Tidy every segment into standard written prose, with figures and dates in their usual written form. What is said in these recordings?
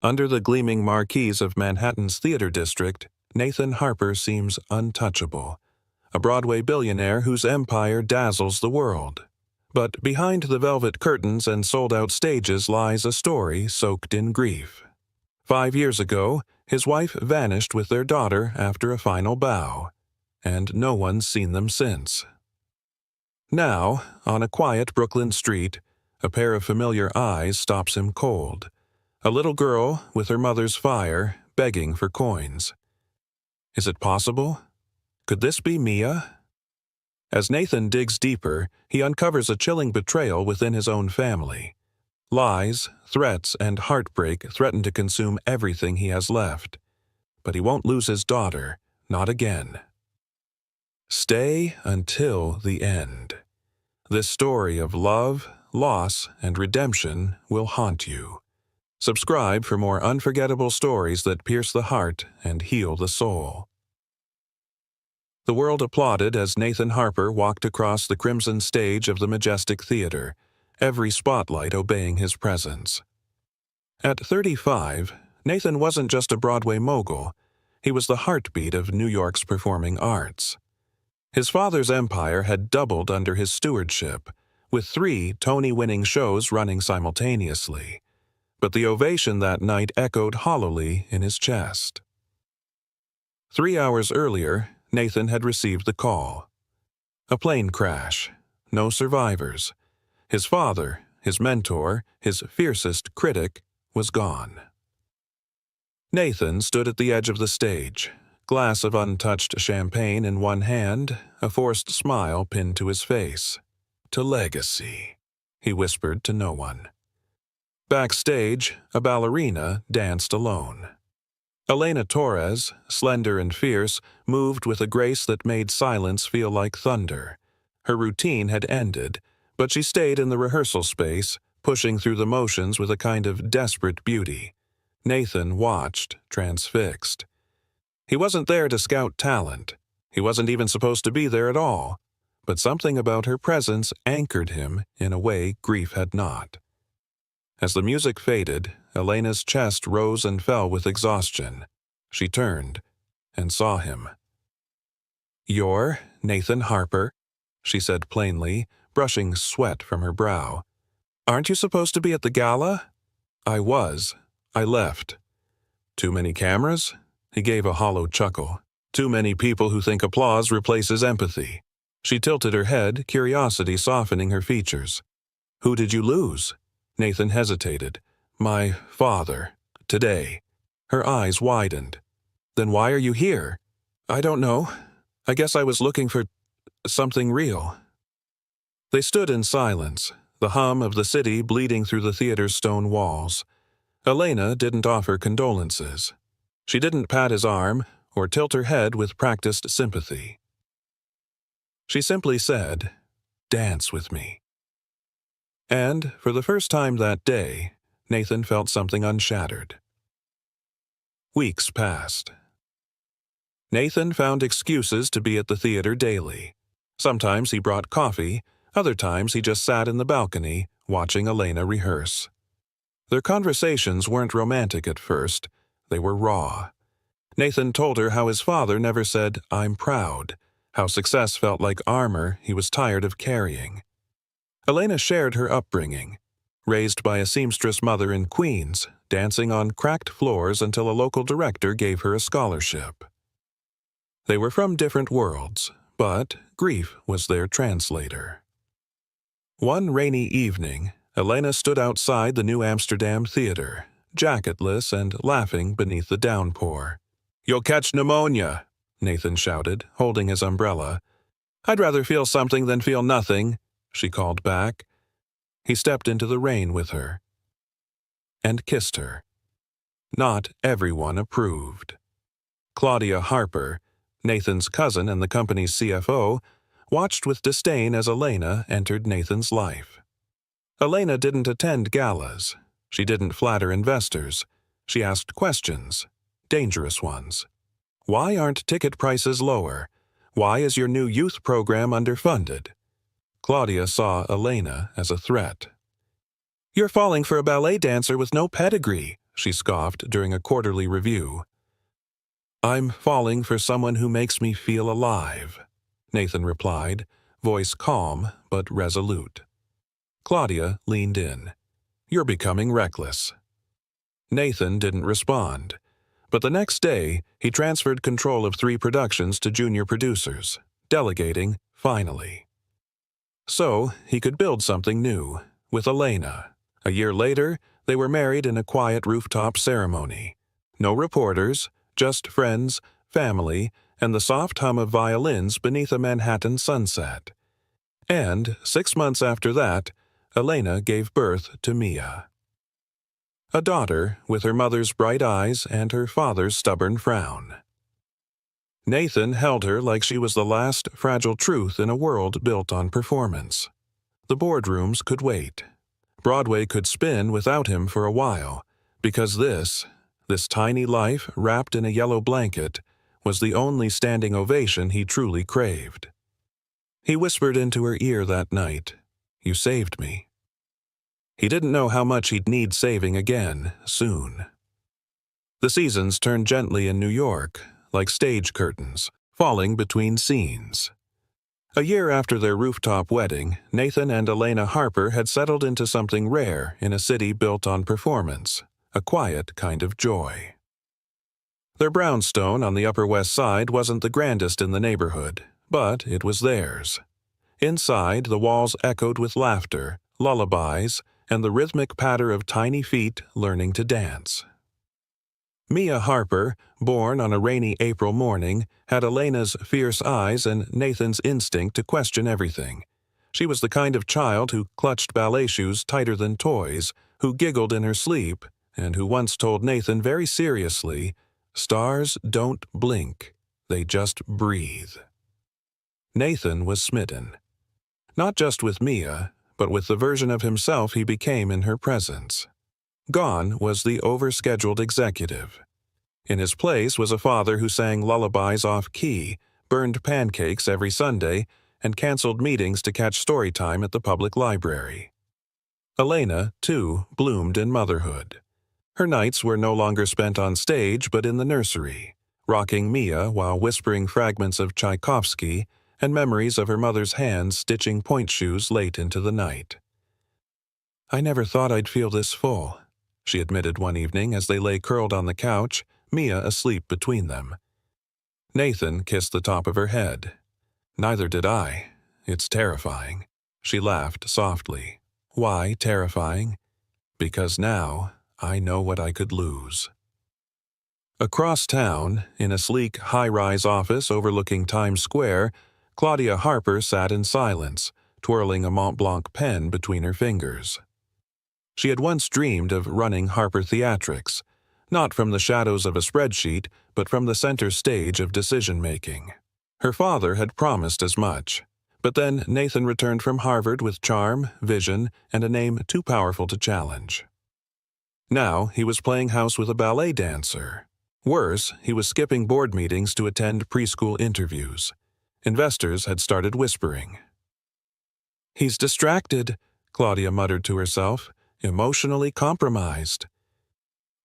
Under the gleaming marquees of Manhattan's theater district, Nathan Harper seems untouchable, a Broadway billionaire whose empire dazzles the world. But behind the velvet curtains and sold-out stages lies a story soaked in grief. 5 years ago, his wife vanished with their daughter after a final bow, and no one's seen them since. Now, on a quiet Brooklyn street, a pair of familiar eyes stops him cold. A little girl with her mother's fire, begging for coins. Is it possible? Could this be Mia? As Nathan digs deeper, he uncovers a chilling betrayal within his own family. Lies, threats, and heartbreak threaten to consume everything he has left. But he won't lose his daughter, not again. Stay until the end. This story of love, loss, and redemption will haunt you. Subscribe for more unforgettable stories that pierce the heart and heal the soul. The world applauded as Nathan Harper walked across the crimson stage of the majestic theater, every spotlight obeying his presence. At 35, Nathan wasn't just a Broadway mogul, he was the heartbeat of New York's performing arts. His father's empire had doubled under his stewardship, with 3 Tony-winning shows running simultaneously. But the ovation that night echoed hollowly in his chest. 3 hours earlier, Nathan had received the call. A plane crash. No survivors. His father, his mentor, his fiercest critic, was gone. Nathan stood at the edge of the stage, glass of untouched champagne in one hand, a forced smile pinned to his face. To legacy, he whispered to no one. Backstage, a ballerina danced alone. Elena Torres, slender and fierce, moved with a grace that made silence feel like thunder. Her routine had ended, but she stayed in the rehearsal space, pushing through the motions with a kind of desperate beauty. Nathan watched, transfixed. He wasn't there to scout talent. He wasn't even supposed to be there at all. But something about her presence anchored him in a way grief had not. As the music faded, Elena's chest rose and fell with exhaustion. She turned and saw him. "You're Nathan Harper," she said plainly, brushing sweat from her brow. "Aren't you supposed to be at the gala?" "I was. I left." "Too many cameras?" He gave a hollow chuckle. "Too many people who think applause replaces empathy." She tilted her head, curiosity softening her features. "Who did you lose?" Nathan hesitated. "My father. Today." Her eyes widened. "Then why are you here?" "I don't know. I guess I was looking for something real." They stood in silence, the hum of the city bleeding through the theater's stone walls. Elena didn't offer condolences. She didn't pat his arm or tilt her head with practiced sympathy. She simply said, "Dance with me." And, for the first time that day, Nathan felt something unshattered. Weeks passed. Nathan found excuses to be at the theater daily. Sometimes he brought coffee, other times he just sat in the balcony, watching Elena rehearse. Their conversations weren't romantic at first, they were raw. Nathan told her how his father never said, "I'm proud," how success felt like armor he was tired of carrying. Elena shared her upbringing. Raised by a seamstress mother in Queens, dancing on cracked floors until a local director gave her a scholarship. They were from different worlds, but grief was their translator. One rainy evening, Elena stood outside the New Amsterdam Theater, jacketless and laughing beneath the downpour. "You'll catch pneumonia," Nathan shouted, holding his umbrella. "I'd rather feel something than feel nothing," she called back. He stepped into the rain with her and kissed her. Not everyone approved. Claudia Harper, Nathan's cousin and the company's CFO, watched with disdain as Elena entered Nathan's life. Elena didn't attend galas. She didn't flatter investors. She asked questions, dangerous ones. Why aren't ticket prices lower? Why is your new youth program underfunded? Claudia saw Elena as a threat. "You're falling for a ballet dancer with no pedigree," she scoffed during a quarterly review. "I'm falling for someone who makes me feel alive," Nathan replied, voice calm but resolute. Claudia leaned in. "You're becoming reckless." Nathan didn't respond, but the next day he transferred control of 3 productions to junior producers, delegating finally. So he could build something new, with Elena. A year later, they were married in a quiet rooftop ceremony. No reporters, just friends, family, and the soft hum of violins beneath a Manhattan sunset. And 6 months after that, Elena gave birth to Mia. A daughter with her mother's bright eyes and her father's stubborn frown. Nathan held her like she was the last fragile truth in a world built on performance. The boardrooms could wait. Broadway could spin without him for a while, because this tiny life wrapped in a yellow blanket, was the only standing ovation he truly craved. He whispered into her ear that night, "You saved me." He didn't know how much he'd need saving again, soon. The seasons turned gently in New York, like stage curtains, falling between scenes. A year after their rooftop wedding, Nathan and Elena Harper had settled into something rare in a city built on performance, a quiet kind of joy. Their brownstone on the Upper West Side wasn't the grandest in the neighborhood, but it was theirs. Inside, the walls echoed with laughter, lullabies, and the rhythmic patter of tiny feet learning to dance. Mia Harper, born on a rainy April morning, had Elena's fierce eyes and Nathan's instinct to question everything. She was the kind of child who clutched ballet shoes tighter than toys, who giggled in her sleep, and who once told Nathan very seriously, "Stars don't blink, they just breathe." Nathan was smitten. Not just with Mia, but with the version of himself he became in her presence. Gone was the overscheduled executive. In his place was a father who sang lullabies off-key, burned pancakes every Sunday, and canceled meetings to catch story time at the public library. Elena, too, bloomed in motherhood. Her nights were no longer spent on stage but in the nursery, rocking Mia while whispering fragments of Tchaikovsky and memories of her mother's hands stitching point shoes late into the night. "I never thought I'd feel this full," she admitted one evening as they lay curled on the couch, Mia asleep between them. Nathan kissed the top of her head. "Neither did I. It's terrifying." She laughed softly. "Why terrifying? Because now I know what I could lose." Across town, in a sleek, high-rise office overlooking Times Square, Claudia Harper sat in silence, twirling a Mont Blanc pen between her fingers. She had once dreamed of running Harper Theatrics, not from the shadows of a spreadsheet, but from the center stage of decision-making. Her father had promised as much, but then Nathan returned from Harvard with charm, vision, and a name too powerful to challenge. Now he was playing house with a ballet dancer. Worse, he was skipping board meetings to attend preschool interviews. Investors had started whispering. "He's distracted," Claudia muttered to herself, "emotionally compromised."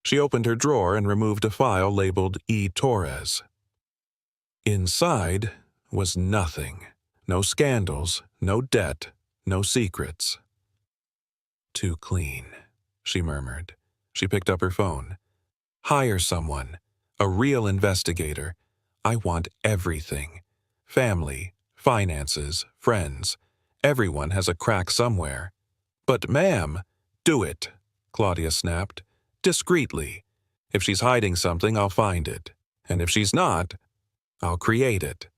She opened her drawer and removed a file labeled E. Torres. Inside was nothing. No scandals, no debt, no secrets. "Too clean," she murmured. She picked up her phone. "Hire someone. A real investigator. I want everything. Family, finances, friends. Everyone has a crack somewhere." "But ma'am—" "Do it," Claudia snapped. "Discreetly. If she's hiding something, I'll find it. And if she's not, I'll create it."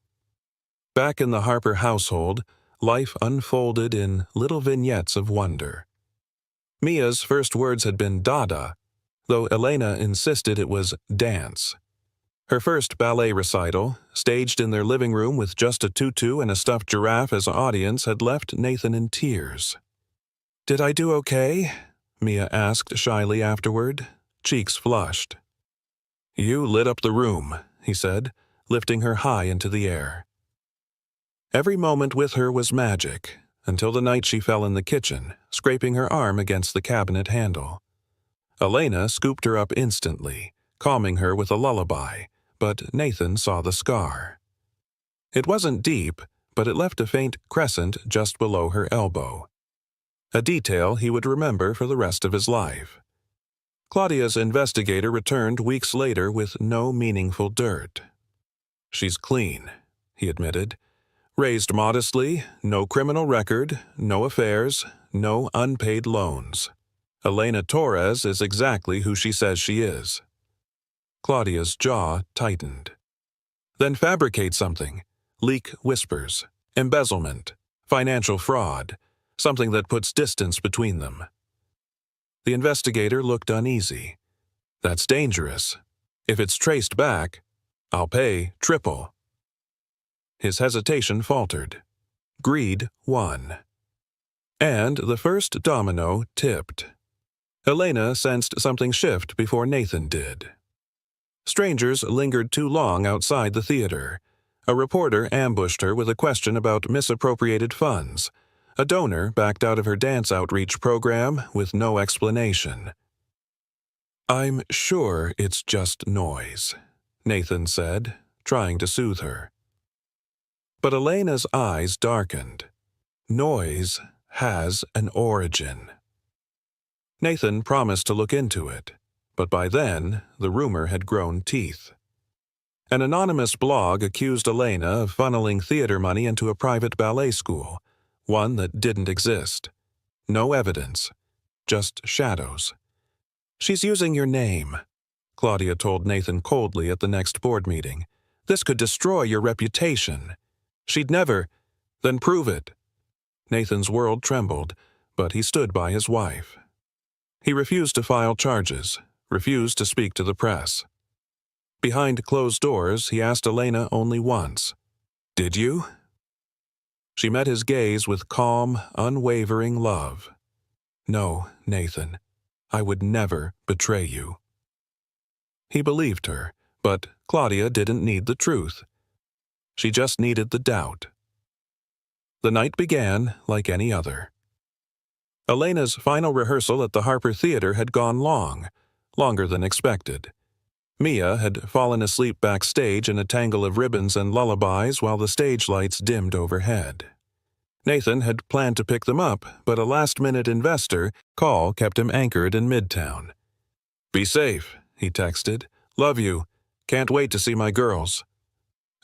Back in the Harper household, life unfolded in little vignettes of wonder. Mia's first words had been Dada, though Elena insisted it was dance. Her first ballet recital, staged in their living room with just a tutu and a stuffed giraffe as audience, had left Nathan in tears. "Did I do okay?" Mia asked shyly afterward, cheeks flushed. "You lit up the room," he said, lifting her high into the air. Every moment with her was magic, until the night she fell in the kitchen, scraping her arm against the cabinet handle. Elena scooped her up instantly, calming her with a lullaby, but Nathan saw the scar. It wasn't deep, but it left a faint crescent just below her elbow. A detail he would remember for the rest of his life. Claudia's investigator returned weeks later with no meaningful dirt. "She's clean," he admitted. "Raised modestly, no criminal record, no affairs, no unpaid loans. Elena Torres is exactly who she says she is." Claudia's jaw tightened. "Then fabricate something. Leak whispers, embezzlement, financial fraud, something that puts distance between them." The investigator looked uneasy. "That's dangerous. If it's traced back, I'll pay triple." His hesitation faltered. Greed won. And the first domino tipped. Elena sensed something shift before Nathan did. Strangers lingered too long outside the theater. A reporter ambushed her with a question about misappropriated funds. A donor backed out of her dance outreach program with no explanation. "I'm sure it's just noise," Nathan said, trying to soothe her. But Elena's eyes darkened. Noise has an origin. Nathan promised to look into it, but by then the rumor had grown teeth. An anonymous blog accused Elena of funneling theater money into a private ballet school, one that didn't exist. No evidence, just shadows. "She's using your name," Claudia told Nathan coldly at the next board meeting. "This could destroy your reputation." "She'd never." "Then prove it." Nathan's world trembled, but he stood by his wife. He refused to file charges, refused to speak to the press. Behind closed doors, he asked Elena only once, "Did you?" She met his gaze with calm, unwavering love. "No, Nathan, I would never betray you." He believed her, but Claudia didn't need the truth. She just needed the doubt. The night began like any other. Elena's final rehearsal at the Harper Theater had gone long, longer than expected. Mia had fallen asleep backstage in a tangle of ribbons and lullabies while the stage lights dimmed overhead. Nathan had planned to pick them up, but a last-minute investor call kept him anchored in Midtown. "Be safe," he texted. "Love you. Can't wait to see my girls."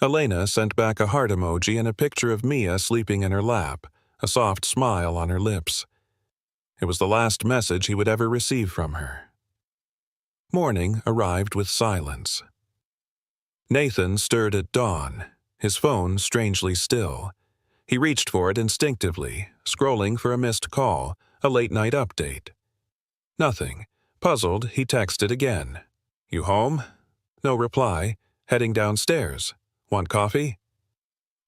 Elena sent back a heart emoji and a picture of Mia sleeping in her lap, a soft smile on her lips. It was the last message he would ever receive from her. Morning arrived with silence. Nathan stirred at dawn, his phone strangely still. He reached for it instinctively, scrolling for a missed call, a late-night update. Nothing. Puzzled, he texted again. "You home?" No reply. "Heading downstairs. Want coffee?"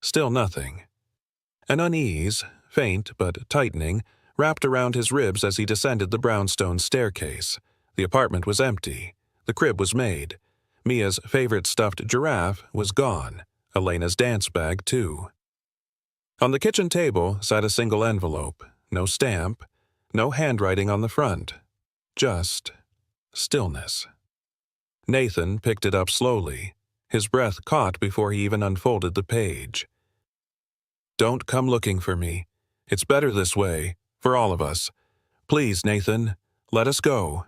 Still nothing. An unease, faint but tightening, wrapped around his ribs as he descended the brownstone staircase. The apartment was empty. The crib was made. Mia's favorite stuffed giraffe was gone. Elena's dance bag, too. On the kitchen table sat a single envelope. No stamp. No handwriting on the front. Just stillness. Nathan picked it up slowly. His breath caught before he even unfolded the page. "Don't come looking for me. It's better this way, for all of us. Please, Nathan, let us go."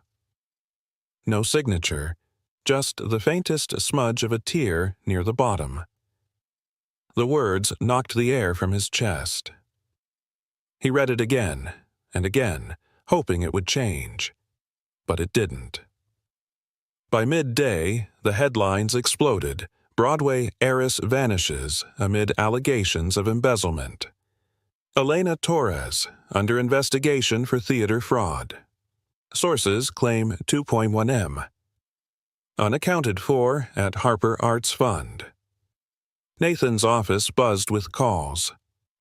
No signature, just the faintest smudge of a tear near the bottom. The words knocked the air from his chest. He read it again and again, hoping it would change. But it didn't. By midday, the headlines exploded. Broadway heiress vanishes amid allegations of embezzlement. Elena Torres, under investigation for theater fraud. Sources claim 2.1 M. Unaccounted for at Harper Arts Fund. Nathan's office buzzed with calls.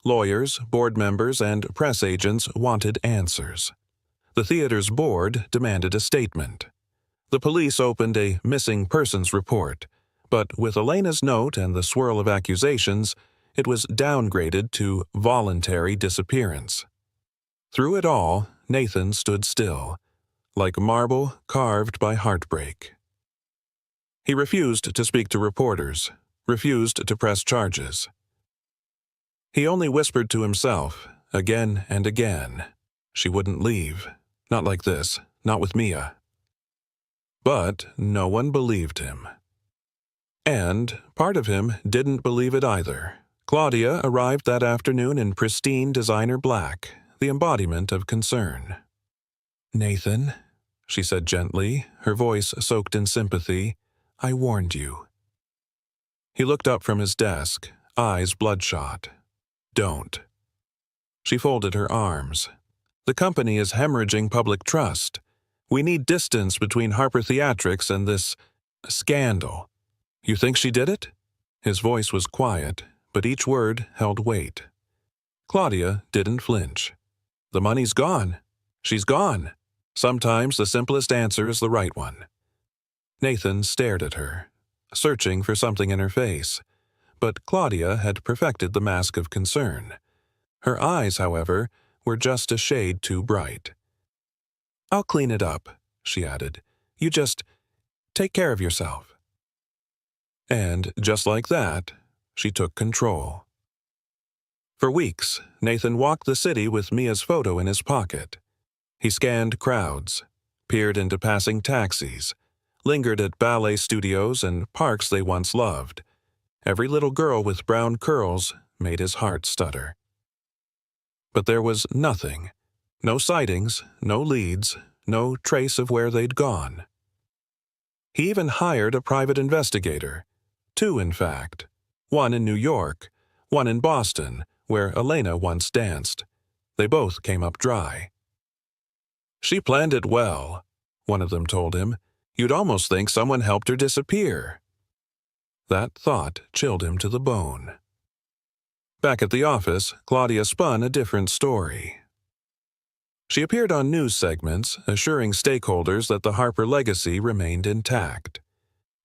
Lawyers, board members, and press agents wanted answers. The theater's board demanded a statement. The police opened a missing persons report, but with Elena's note and the swirl of accusations, it was downgraded to voluntary disappearance. Through it all, Nathan stood still, like marble carved by heartbreak. He refused to speak to reporters, refused to press charges. He only whispered to himself, again and again, she wouldn't leave. Not like this, not with Mia. But no one believed him. And part of him didn't believe it either. Claudia arrived that afternoon in pristine designer black, the embodiment of concern. "Nathan," she said gently, her voice soaked in sympathy, "I warned you." He looked up from his desk, eyes bloodshot. "Don't." She folded her arms. "The company is hemorrhaging public trust. We need distance between Harper Theatrics and this scandal. You think she did it?" His voice was quiet, but each word held weight. Claudia didn't flinch. "The money's gone. She's gone." Sometimes the simplest answer is the right one. Nathan stared at her, searching for something in her face, but Claudia had perfected the mask of concern. Her eyes, however, were just a shade too bright. "I'll clean it up," she added. "You just take care of yourself." And just like that, she took control. For weeks, Nathan walked the city with Mia's photo in his pocket. He scanned crowds, peered into passing taxis, lingered at ballet studios and parks they once loved. Every little girl with brown curls made his heart stutter. But there was nothing. No sightings, no leads, no trace of where they'd gone. He even hired a private investigator. 2, in fact. One in New York, one in Boston, where Elena once danced. They both came up dry. "She planned it well," one of them told him. "You'd almost think someone helped her disappear." That thought chilled him to the bone. Back at the office, Claudia spun a different story. She appeared on news segments, assuring stakeholders that the Harper legacy remained intact.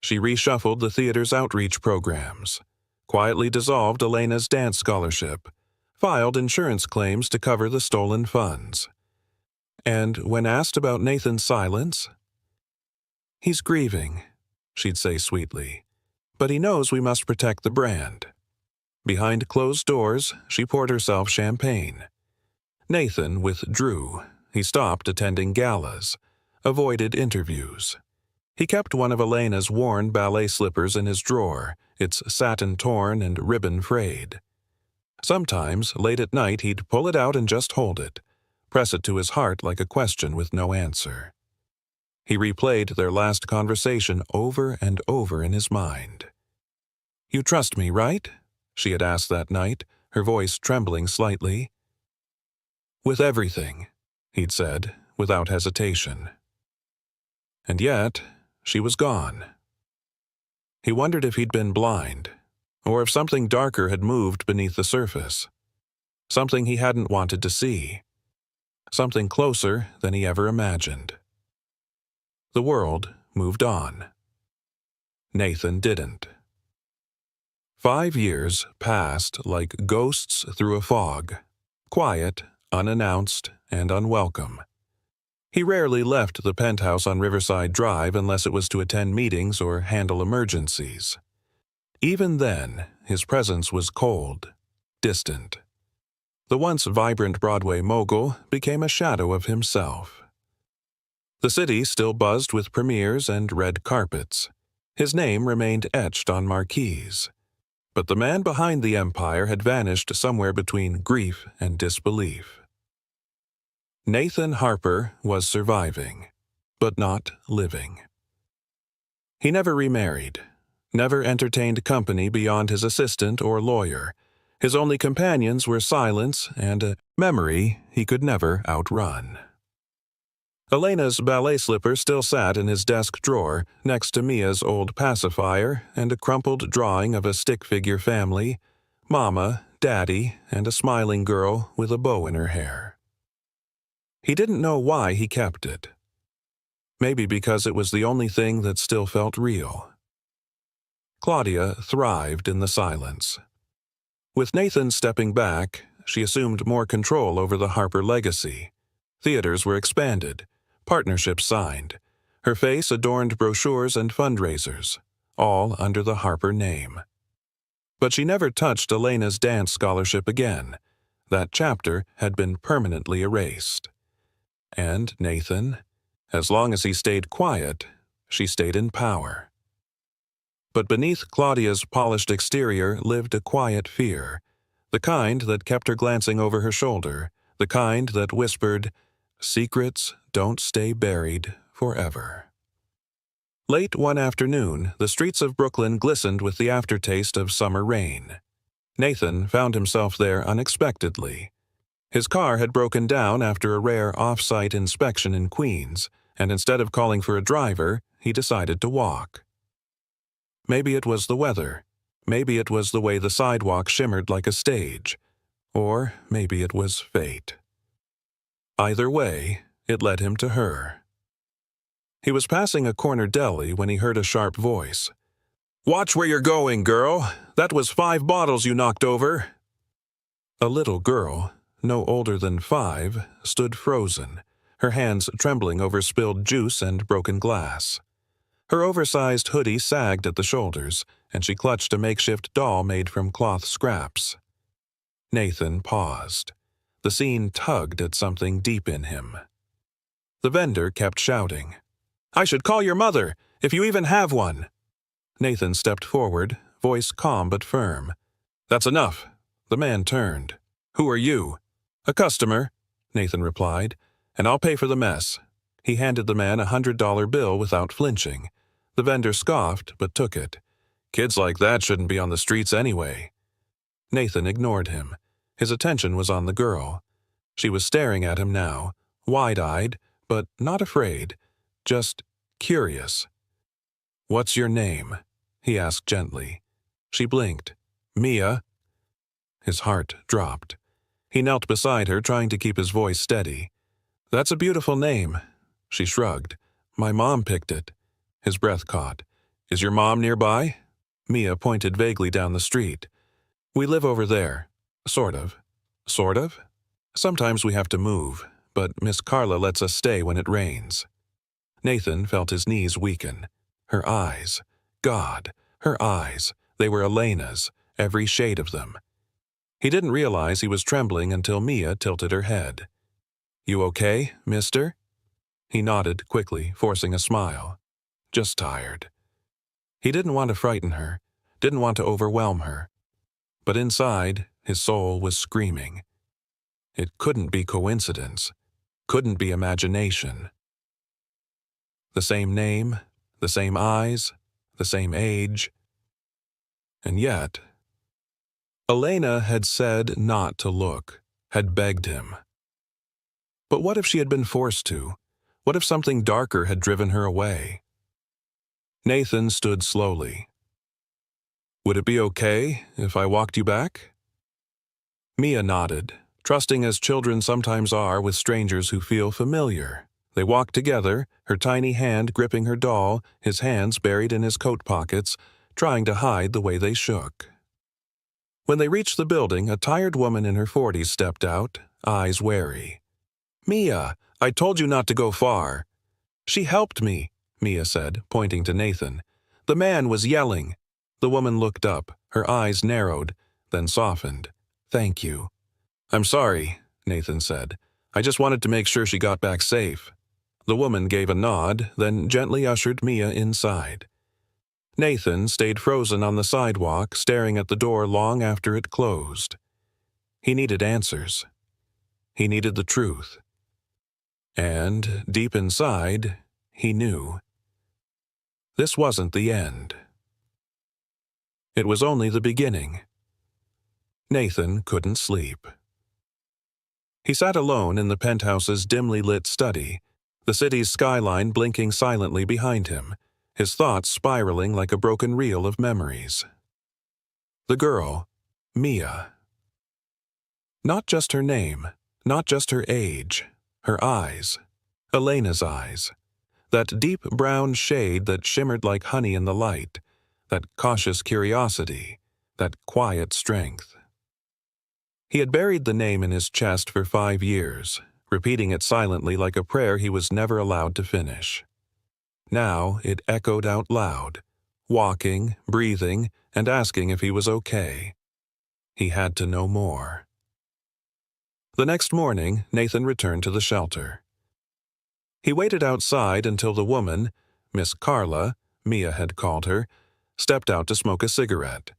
She reshuffled the theater's outreach programs, quietly dissolved Elena's dance scholarship, filed insurance claims to cover the stolen funds. And when asked about Nathan's silence, "He's grieving," she'd say sweetly, "but he knows we must protect the brand." Behind closed doors, she poured herself champagne. Nathan withdrew. He stopped attending galas, avoided interviews. He kept one of Elena's worn ballet slippers in his drawer, its satin torn and ribbon frayed. Sometimes, late at night, he'd pull it out and just hold it, press it to his heart like a question with no answer. He replayed their last conversation over and over in his mind. "You trust me, right?" she had asked that night, her voice trembling slightly. "With everything," he'd said, without hesitation. And yet, she was gone. He wondered if he'd been blind, or if something darker had moved beneath the surface. Something he hadn't wanted to see. Something closer than he ever imagined. The world moved on. Nathan didn't. 5 years passed like ghosts through a fog, quiet, unannounced, and unwelcome. He rarely left the penthouse on Riverside Drive unless it was to attend meetings or handle emergencies. Even then, his presence was cold, distant. The once vibrant Broadway mogul became a shadow of himself. The city still buzzed with premieres and red carpets. His name remained etched on marquees. But the man behind the empire had vanished somewhere between grief and disbelief. Nathan Harper was surviving, but not living. He never remarried, never entertained company beyond his assistant or lawyer. His only companions were silence and a memory he could never outrun. Elena's ballet slipper still sat in his desk drawer next to Mia's old pacifier and a crumpled drawing of a stick-figure family, Mama, Daddy, and a smiling girl with a bow in her hair. He didn't know why he kept it. Maybe because it was the only thing that still felt real. Claudia thrived in the silence. With Nathan stepping back, she assumed more control over the Harper legacy. Theaters were expanded. partnerships signed. Her face adorned brochures and fundraisers, all under the Harper name. But she never touched Elena's dance scholarship again. That chapter had been permanently erased. And Nathan, as long as he stayed quiet, she stayed in power. But beneath Claudia's polished exterior lived a quiet fear, the kind that kept her glancing over her shoulder, the kind that whispered, "Secrets don't stay buried forever." Late one afternoon, the streets of Brooklyn glistened with the aftertaste of summer rain. Nathan found himself there unexpectedly. His car had broken down after a rare off-site inspection in Queens, and instead of calling for a driver, he decided to walk. Maybe it was the weather. Maybe it was the way the sidewalk shimmered like a stage. Or maybe it was fate. Either way, it led him to her. He was passing a corner deli when he heard a sharp voice. "Watch where you're going, girl. That was 5 bottles you knocked over." A little girl, no older than 5, stood frozen, her hands trembling over spilled juice and broken glass. Her oversized hoodie sagged at the shoulders, and she clutched a makeshift doll made from cloth scraps. Nathan paused. The scene tugged at something deep in him. The vendor kept shouting, "I should call your mother, if you even have one." Nathan stepped forward, voice calm but firm. "That's enough." The man turned. "Who are you?" "A customer," Nathan replied, "and I'll pay for the mess." He handed the man a $100 bill without flinching. The vendor scoffed but took it. "Kids like that shouldn't be on the streets anyway." Nathan ignored him. His attention was on the girl. She was staring at him now, wide-eyed, but not afraid, just curious. "What's your name?" he asked gently. She blinked. "Mia." His heart dropped. He knelt beside her, trying to keep his voice steady. "That's a beautiful name." She shrugged. "My mom picked it." His breath caught. "Is your mom nearby?" Mia pointed vaguely down the street. "We live over there. Sort of." "Sort of?" "Sometimes we have to move, but Miss Carla lets us stay when it rains." Nathan felt his knees weaken. Her eyes. God, her eyes. They were Elena's, every shade of them. He didn't realize he was trembling until Mia tilted her head. "You okay, mister?" He nodded quickly, forcing a smile. "Just tired." He didn't want to frighten her, didn't want to overwhelm her. But inside, his soul was screaming. It couldn't be coincidence, couldn't be imagination. The same name, the same eyes, the same age. And yet, Elena had said not to look, had begged him. But what if she had been forced to? What if something darker had driven her away? Nathan stood slowly. "Would it be okay if I walked you back?" Mia nodded, trusting as children sometimes are with strangers who feel familiar. They walked together, her tiny hand gripping her doll, his hands buried in his coat pockets, trying to hide the way they shook. When they reached the building, a tired woman in her 40s stepped out, eyes wary. "Mia, I told you not to go far." "She helped me," Mia said, pointing to Nathan. "The man was yelling." The woman looked up, her eyes narrowed, then softened. "Thank you." "I'm sorry," Nathan said. "I just wanted to make sure she got back safe." The woman gave a nod, then gently ushered Mia inside. Nathan stayed frozen on the sidewalk, staring at the door long after it closed. He needed answers. He needed the truth. And, deep inside, he knew. This wasn't the end. It was only the beginning. Nathan couldn't sleep. He sat alone in the penthouse's dimly lit study, the city's skyline blinking silently behind him, his thoughts spiraling like a broken reel of memories. The girl, Mia. Not just her name, not just her age, her eyes, Elena's eyes. That deep brown shade that shimmered like honey in the light, that cautious curiosity, that quiet strength. He had buried the name in his chest for 5 years, repeating it silently like a prayer he was never allowed to finish. Now it echoed out loud, walking, breathing, and asking if he was okay. He had to know more. The next morning, Nathan returned to the shelter. He waited outside until the woman, Miss Carla, Mia had called her, stepped out to smoke a cigarette.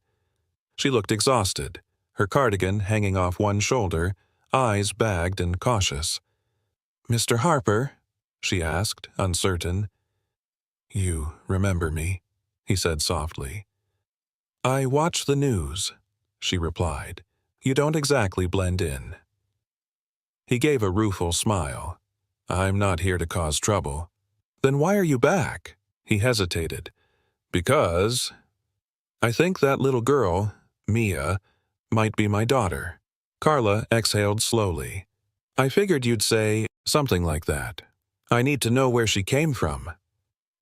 She looked exhausted, her cardigan hanging off one shoulder, eyes bagged and cautious. "Mr. Harper?" she asked, uncertain. "You remember me?" he said softly. "I watch the news," she replied. "You don't exactly blend in." He gave a rueful smile. "I'm not here to cause trouble." "Then why are you back?" He hesitated. "Because I think that little girl, Mia, might be my daughter." Carla exhaled slowly. "I figured you'd say something like that. I need to know where she came from."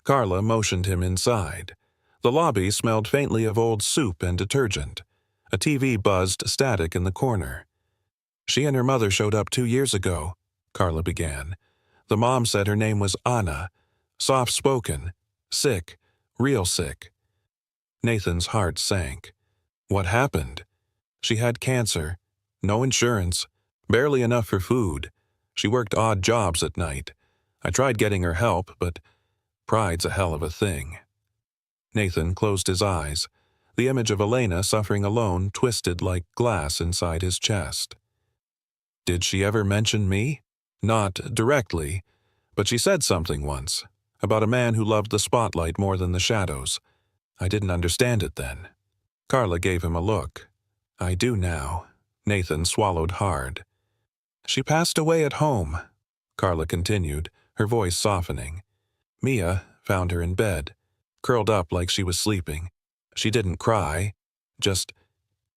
Carla motioned him inside. The lobby smelled faintly of old soup and detergent. A TV buzzed static in the corner. "She and her mother showed up 2 years ago," Carla began. "The mom said her name was Anna. Soft-spoken. Sick. Real sick." Nathan's heart sank. What happened? She had cancer. No insurance. Barely enough for food. She worked odd jobs at night. I tried getting her help, but pride's a hell of a thing. Nathan closed his eyes. The image of Elena suffering alone twisted like glass inside his chest. "Did she ever mention me?" "Not directly, but she said something once, about a man who loved the spotlight more than the shadows. I didn't understand it then." Carla gave him a look. "I do now." Nathan swallowed hard. "She passed away at home," Carla continued, her voice softening. "Mia found her in bed, curled up like she was sleeping. She didn't cry, just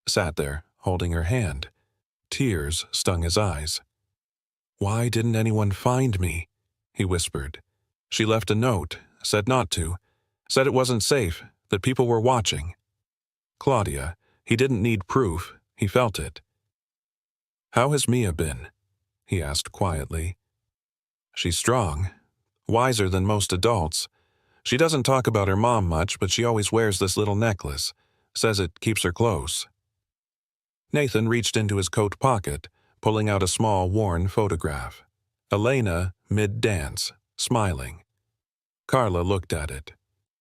sat there, holding her hand. Tears stung his eyes. "Why didn't anyone find me?" he whispered. "She left a note, said not to, said it wasn't safe, that people were watching." Claudia, he didn't need proof, he felt it. "How has Mia been?" he asked quietly. "She's strong, wiser than most adults. She doesn't talk about her mom much, but she always wears this little necklace, says it keeps her close." Nathan reached into his coat pocket, pulling out a small, worn photograph. Elena, mid-dance, smiling. Carla looked at it.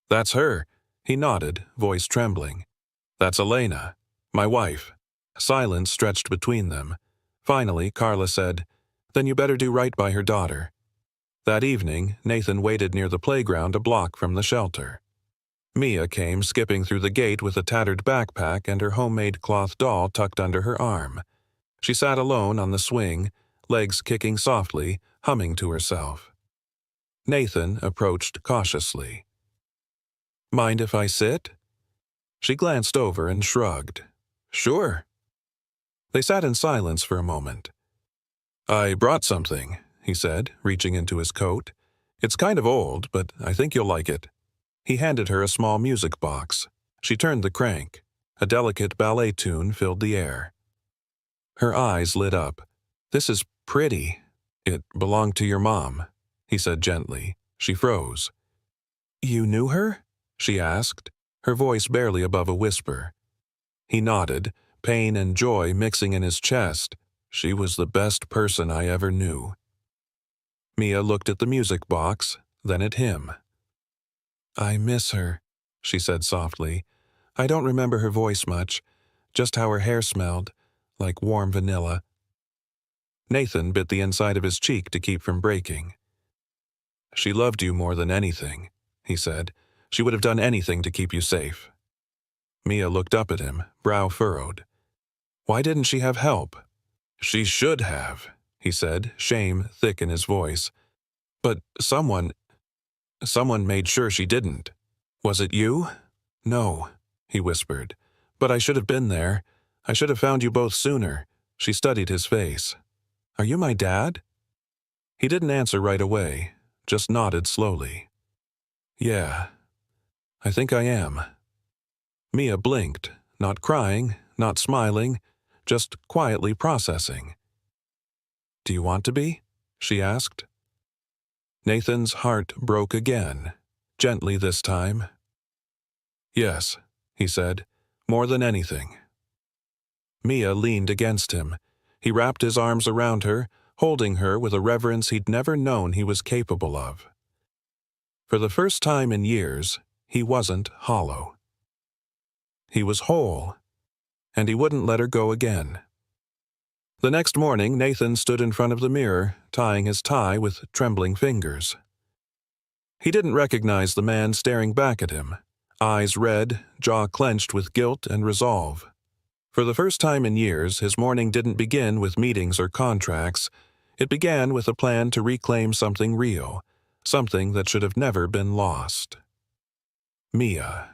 "That's her." He nodded, voice trembling. "That's Elena, my wife." Silence stretched between them. Finally, Carla said, "Then you better do right by her daughter." That evening, Nathan waited near the playground a block from the shelter. Mia came skipping through the gate with a tattered backpack and her homemade cloth doll tucked under her arm. She sat alone on the swing, legs kicking softly, humming to herself. Nathan approached cautiously. "Mind if I sit?" She glanced over and shrugged. "Sure." They sat in silence for a moment. "I brought something," he said, reaching into his coat. "It's kind of old, but I think you'll like it." He handed her a small music box. She turned the crank. A delicate ballet tune filled the air. Her eyes lit up. "This is pretty." "It belonged to your mom," he said gently. She froze. "You knew her?" she asked, her voice barely above a whisper. He nodded, pain and joy mixing in his chest. "She was the best person I ever knew." Mia looked at the music box, then at him. "I miss her," she said softly. "I don't remember her voice much, just how her hair smelled, like warm vanilla." Nathan bit the inside of his cheek to keep from breaking. "She loved you more than anything," he said. "She would have done anything to keep you safe." Mia looked up at him, brow furrowed. "Why didn't she have help?" "She should have," he said, shame thick in his voice. "But someone made sure she didn't." "Was it you?" "No," he whispered. "But I should have been there. I should have found you both sooner." She studied his face. "Are you my dad?" He didn't answer right away, just nodded slowly. "Yeah, I think I am." Mia blinked, not crying, not smiling, just quietly processing. "Do you want to be?" she asked. Nathan's heart broke again, gently this time. Yes, he said, more than anything. Mia leaned against him. He wrapped his arms around her, holding her with a reverence he'd never known he was capable of. For the first time in years, he wasn't hollow. He was whole, and he wouldn't let her go again. The next morning, Nathan stood in front of the mirror, tying his tie with trembling fingers. He didn't recognize the man staring back at him, eyes red, jaw clenched with guilt and resolve. For the first time in years, his morning didn't begin with meetings or contracts. It began with a plan to reclaim something real, something that should have never been lost. Mia.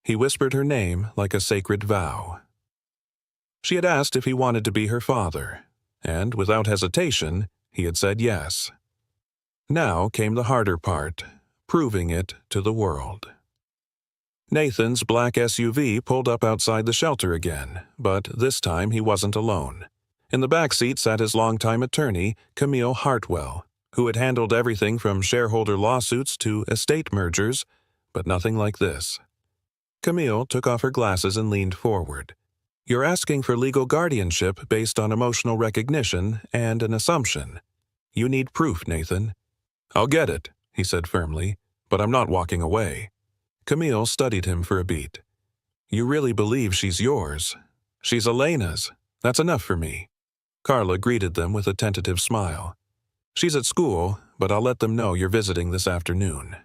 He whispered her name like a sacred vow. She had asked if he wanted to be her father, and without hesitation, he had said yes. Now came the harder part, proving it to the world. Nathan's black SUV pulled up outside the shelter again, but this time he wasn't alone. In the back seat sat his longtime attorney, Camille Hartwell, who had handled everything from shareholder lawsuits to estate mergers, but nothing like this. Camille took off her glasses and leaned forward. You're asking for legal guardianship based on emotional recognition and an assumption. You need proof, Nathan. I'll get it, he said firmly, but I'm not walking away. Camille studied him for a beat. You really believe she's yours? She's Elena's. That's enough for me. Carla greeted them with a tentative smile. She's at school, but I'll let them know you're visiting this afternoon.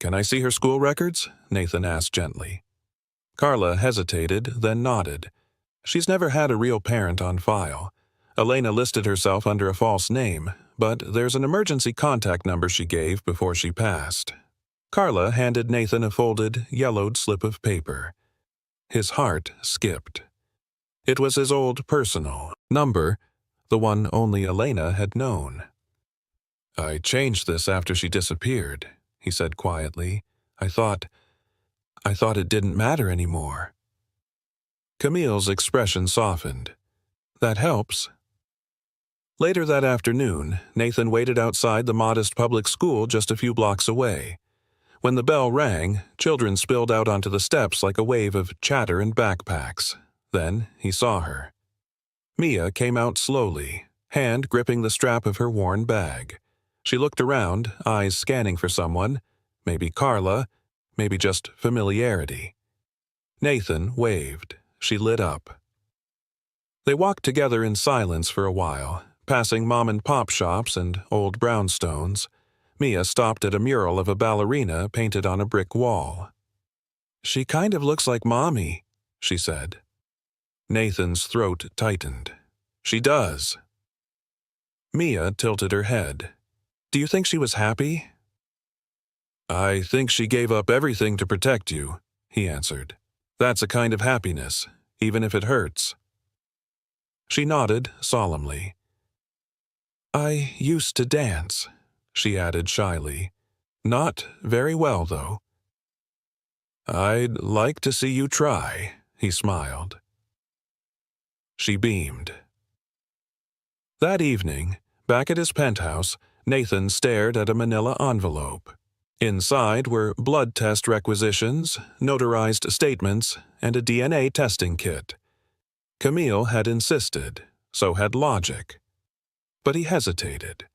Can I see her school records? Nathan asked gently. Carla hesitated, then nodded. She's never had a real parent on file. Elena listed herself under a false name, but there's an emergency contact number she gave before she passed. Carla handed Nathan a folded, yellowed slip of paper. His heart skipped. It was his old personal number, the one only Elena had known. I changed this after she disappeared, he said quietly. I thought it didn't matter anymore. Camille's expression softened. That helps. Later that afternoon, Nathan waited outside the modest public school just a few blocks away. When the bell rang, children spilled out onto the steps like a wave of chatter and backpacks. Then he saw her. Mia came out slowly, hand gripping the strap of her worn bag. She looked around, eyes scanning for someone, maybe Carla, maybe just familiarity. Nathan waved. She lit up. They walked together in silence for a while, passing mom-and-pop shops and old brownstones. Mia stopped at a mural of a ballerina painted on a brick wall. She kind of looks like Mommy, she said. Nathan's throat tightened. She does. Mia tilted her head. Do you think she was happy? I think she gave up everything to protect you, he answered. That's a kind of happiness, even if it hurts. She nodded solemnly. I used to dance, she added shyly. Not very well, though. I'd like to see you try, he smiled. She beamed. That evening, back at his penthouse, Nathan stared at a manila envelope. Inside were blood test requisitions, notarized statements, and a DNA testing kit. Camille had insisted, so had logic. But he hesitated.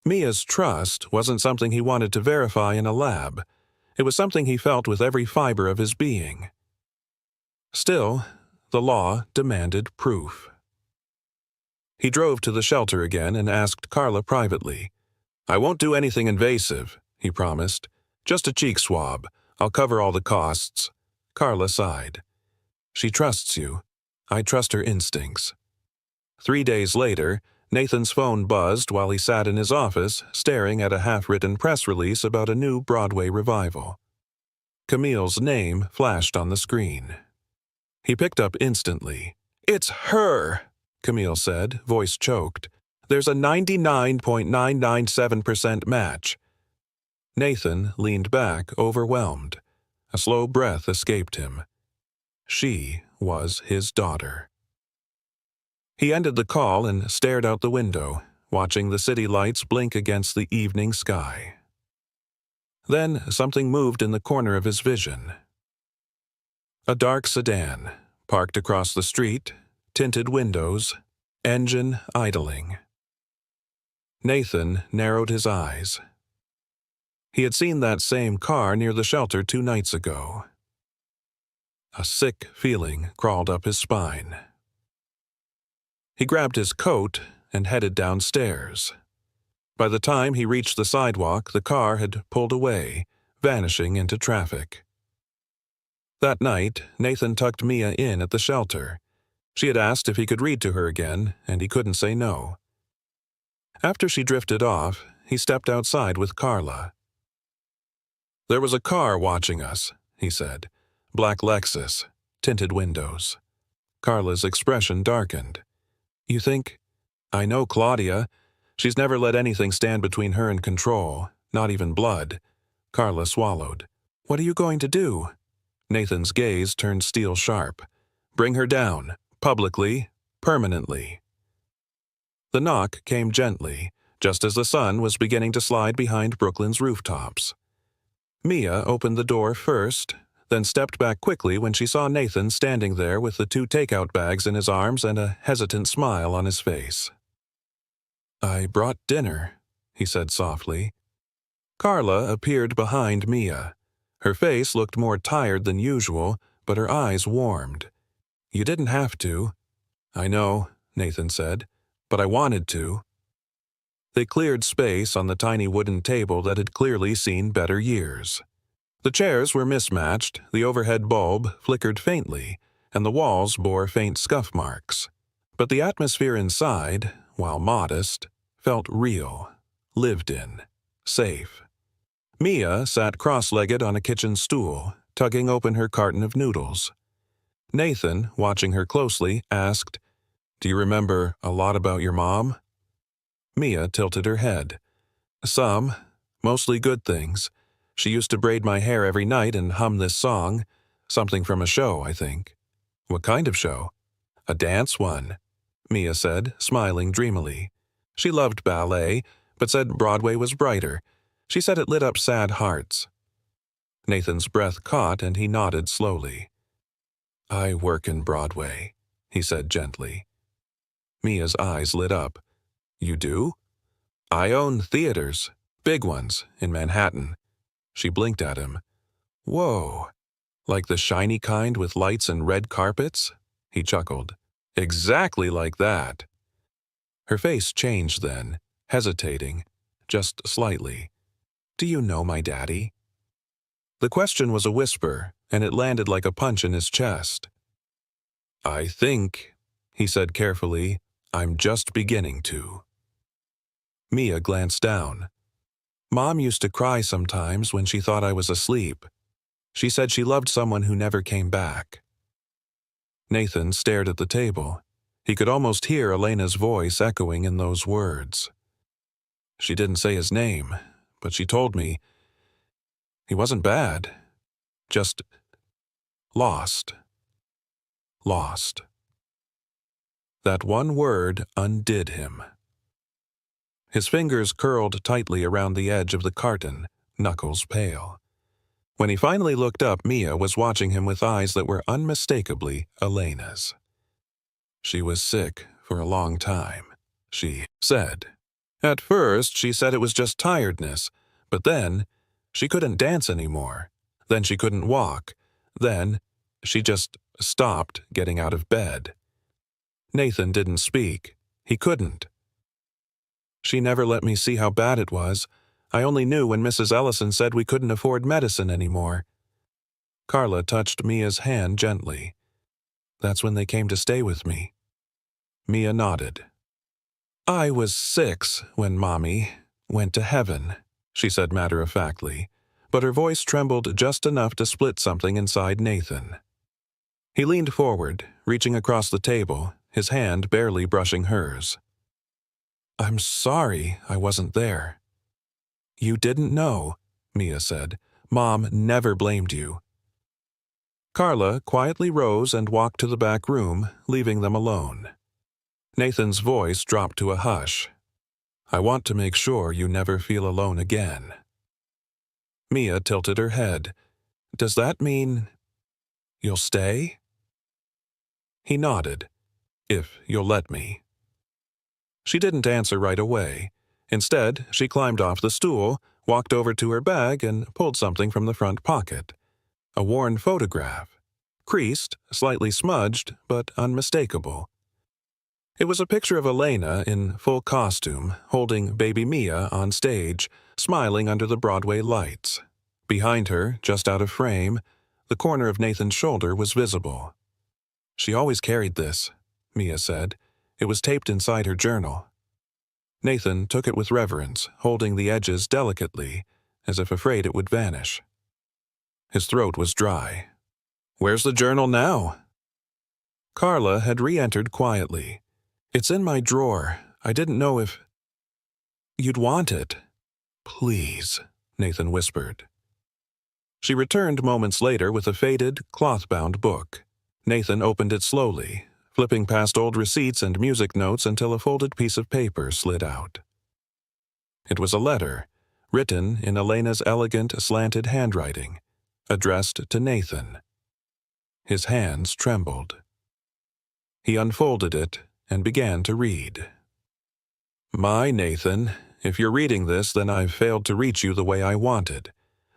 Mia's trust wasn't something he wanted to verify in a lab. It was something he felt with every fiber of his being. Still, the law demanded proof. He drove to the shelter again and asked Carla privately. I won't do anything invasive, he promised. Just a cheek swab. I'll cover all the costs. Carla sighed. She trusts you. I trust her instincts. 3 days later, Nathan's phone buzzed while he sat in his office, staring at a half-written press release about a new Broadway revival. Camille's name flashed on the screen. He picked up instantly. It's her, Camille said, voice choked. There's a 99.997% match. Nathan leaned back, overwhelmed. A slow breath escaped him. She was his daughter. He ended the call and stared out the window, watching the city lights blink against the evening sky. Then something moved in the corner of his vision. A dark sedan, parked across the street, tinted windows, engine idling. Nathan narrowed his eyes. He had seen that same car near the shelter 2 nights ago. A sick feeling crawled up his spine. He grabbed his coat and headed downstairs. By the time he reached the sidewalk, the car had pulled away, vanishing into traffic. That night, Nathan tucked Mia in at the shelter. She had asked if he could read to her again, and he couldn't say no. After she drifted off, he stepped outside with Carla. "There was a car watching us," he said. "Black Lexus, tinted windows." Carla's expression darkened. "You think—" "I know Claudia. She's never let anything stand between her and control, not even blood." Carla swallowed. "What are you going to do?" Nathan's gaze turned steel sharp. "Bring her down, publicly, permanently." The knock came gently, just as the sun was beginning to slide behind Brooklyn's rooftops. Mia opened the door first, then stepped back quickly when she saw Nathan standing there with the 2 takeout bags in his arms and a hesitant smile on his face. "I brought dinner," he said softly. Carla appeared behind Mia. Her face looked more tired than usual, but her eyes warmed. "You didn't have to." "I know," Nathan said, "but I wanted to." They cleared space on the tiny wooden table that had clearly seen better years. The chairs were mismatched, the overhead bulb flickered faintly, and the walls bore faint scuff marks. But the atmosphere inside, while modest, felt real, lived in, safe. Mia sat cross-legged on a kitchen stool, tugging open her carton of noodles. Nathan, watching her closely, asked, "Do you remember a lot about your mom?" Mia tilted her head. "Some, mostly good things. She used to braid my hair every night and hum this song, something from a show, I think." "What kind of show?" "A dance one," Mia said, smiling dreamily. She loved ballet, but said Broadway was brighter. She said it lit up sad hearts. Nathan's breath caught and he nodded slowly. "I work in Broadway," he said gently. Mia's eyes lit up. "You do?" "I own theaters, big ones, in Manhattan." She blinked at him. "Whoa, like the shiny kind with lights and red carpets?" He chuckled. "Exactly like that." Her face changed then, hesitating, just slightly. "Do you know my daddy?" The question was a whisper, and it landed like a punch in his chest. "I think," he said carefully, "I'm just beginning to." Mia glanced down. "Mom used to cry sometimes when she thought I was asleep. She said she loved someone who never came back." Nathan stared at the table. He could almost hear Elena's voice echoing in those words. "She didn't say his name, but she told me he wasn't bad. Just lost. Lost." That one word undid him. His fingers curled tightly around the edge of the carton, knuckles pale. When he finally looked up, Mia was watching him with eyes that were unmistakably Elena's. "She was sick for a long time," she said. At first, she said it was just tiredness, but then she couldn't dance anymore. Then she couldn't walk. Then she just stopped getting out of bed. Nathan didn't speak. He couldn't. "She never let me see how bad it was. I only knew when Mrs. Ellison said we couldn't afford medicine anymore." Carla touched Mia's hand gently. "That's when they came to stay with me." Mia nodded. "I was 6 when Mommy went to heaven," she said matter-of-factly, but her voice trembled just enough to split something inside Nathan. He leaned forward, reaching across the table, his hand barely brushing hers. "I'm sorry I wasn't there." "You didn't know," Mia said. "Mom never blamed you." Carla quietly rose and walked to the back room, leaving them alone. Nathan's voice dropped to a hush. I want to make sure you never feel alone again." Mia tilted her head. "Does that mean you'll stay?" He nodded. "If you'll let me." She didn't answer right away. Instead, she climbed off the stool, walked over to her bag, and pulled something from the front pocket. A worn photograph. Creased, slightly smudged, but unmistakable. It was a picture of Elena in full costume, holding baby Mia on stage, smiling under the Broadway lights. Behind her, just out of frame, the corner of Nathan's shoulder was visible. "She always carried this," Mia said. "It was taped inside her journal." Nathan took it with reverence, holding the edges delicately, as if afraid it would vanish. His throat was dry. "Where's the journal now?" Carla had re-entered quietly. "It's in my drawer. I didn't know if you'd want it." "Please," Nathan whispered. She returned moments later with a faded, cloth-bound book. Nathan opened it slowly, flipping past old receipts and music notes until a folded piece of paper slid out. It was a letter, written in Elena's elegant, slanted handwriting, addressed to Nathan. His hands trembled. He unfolded it and began to read. "My Nathan, if you're reading this, then I've failed to reach you the way I wanted.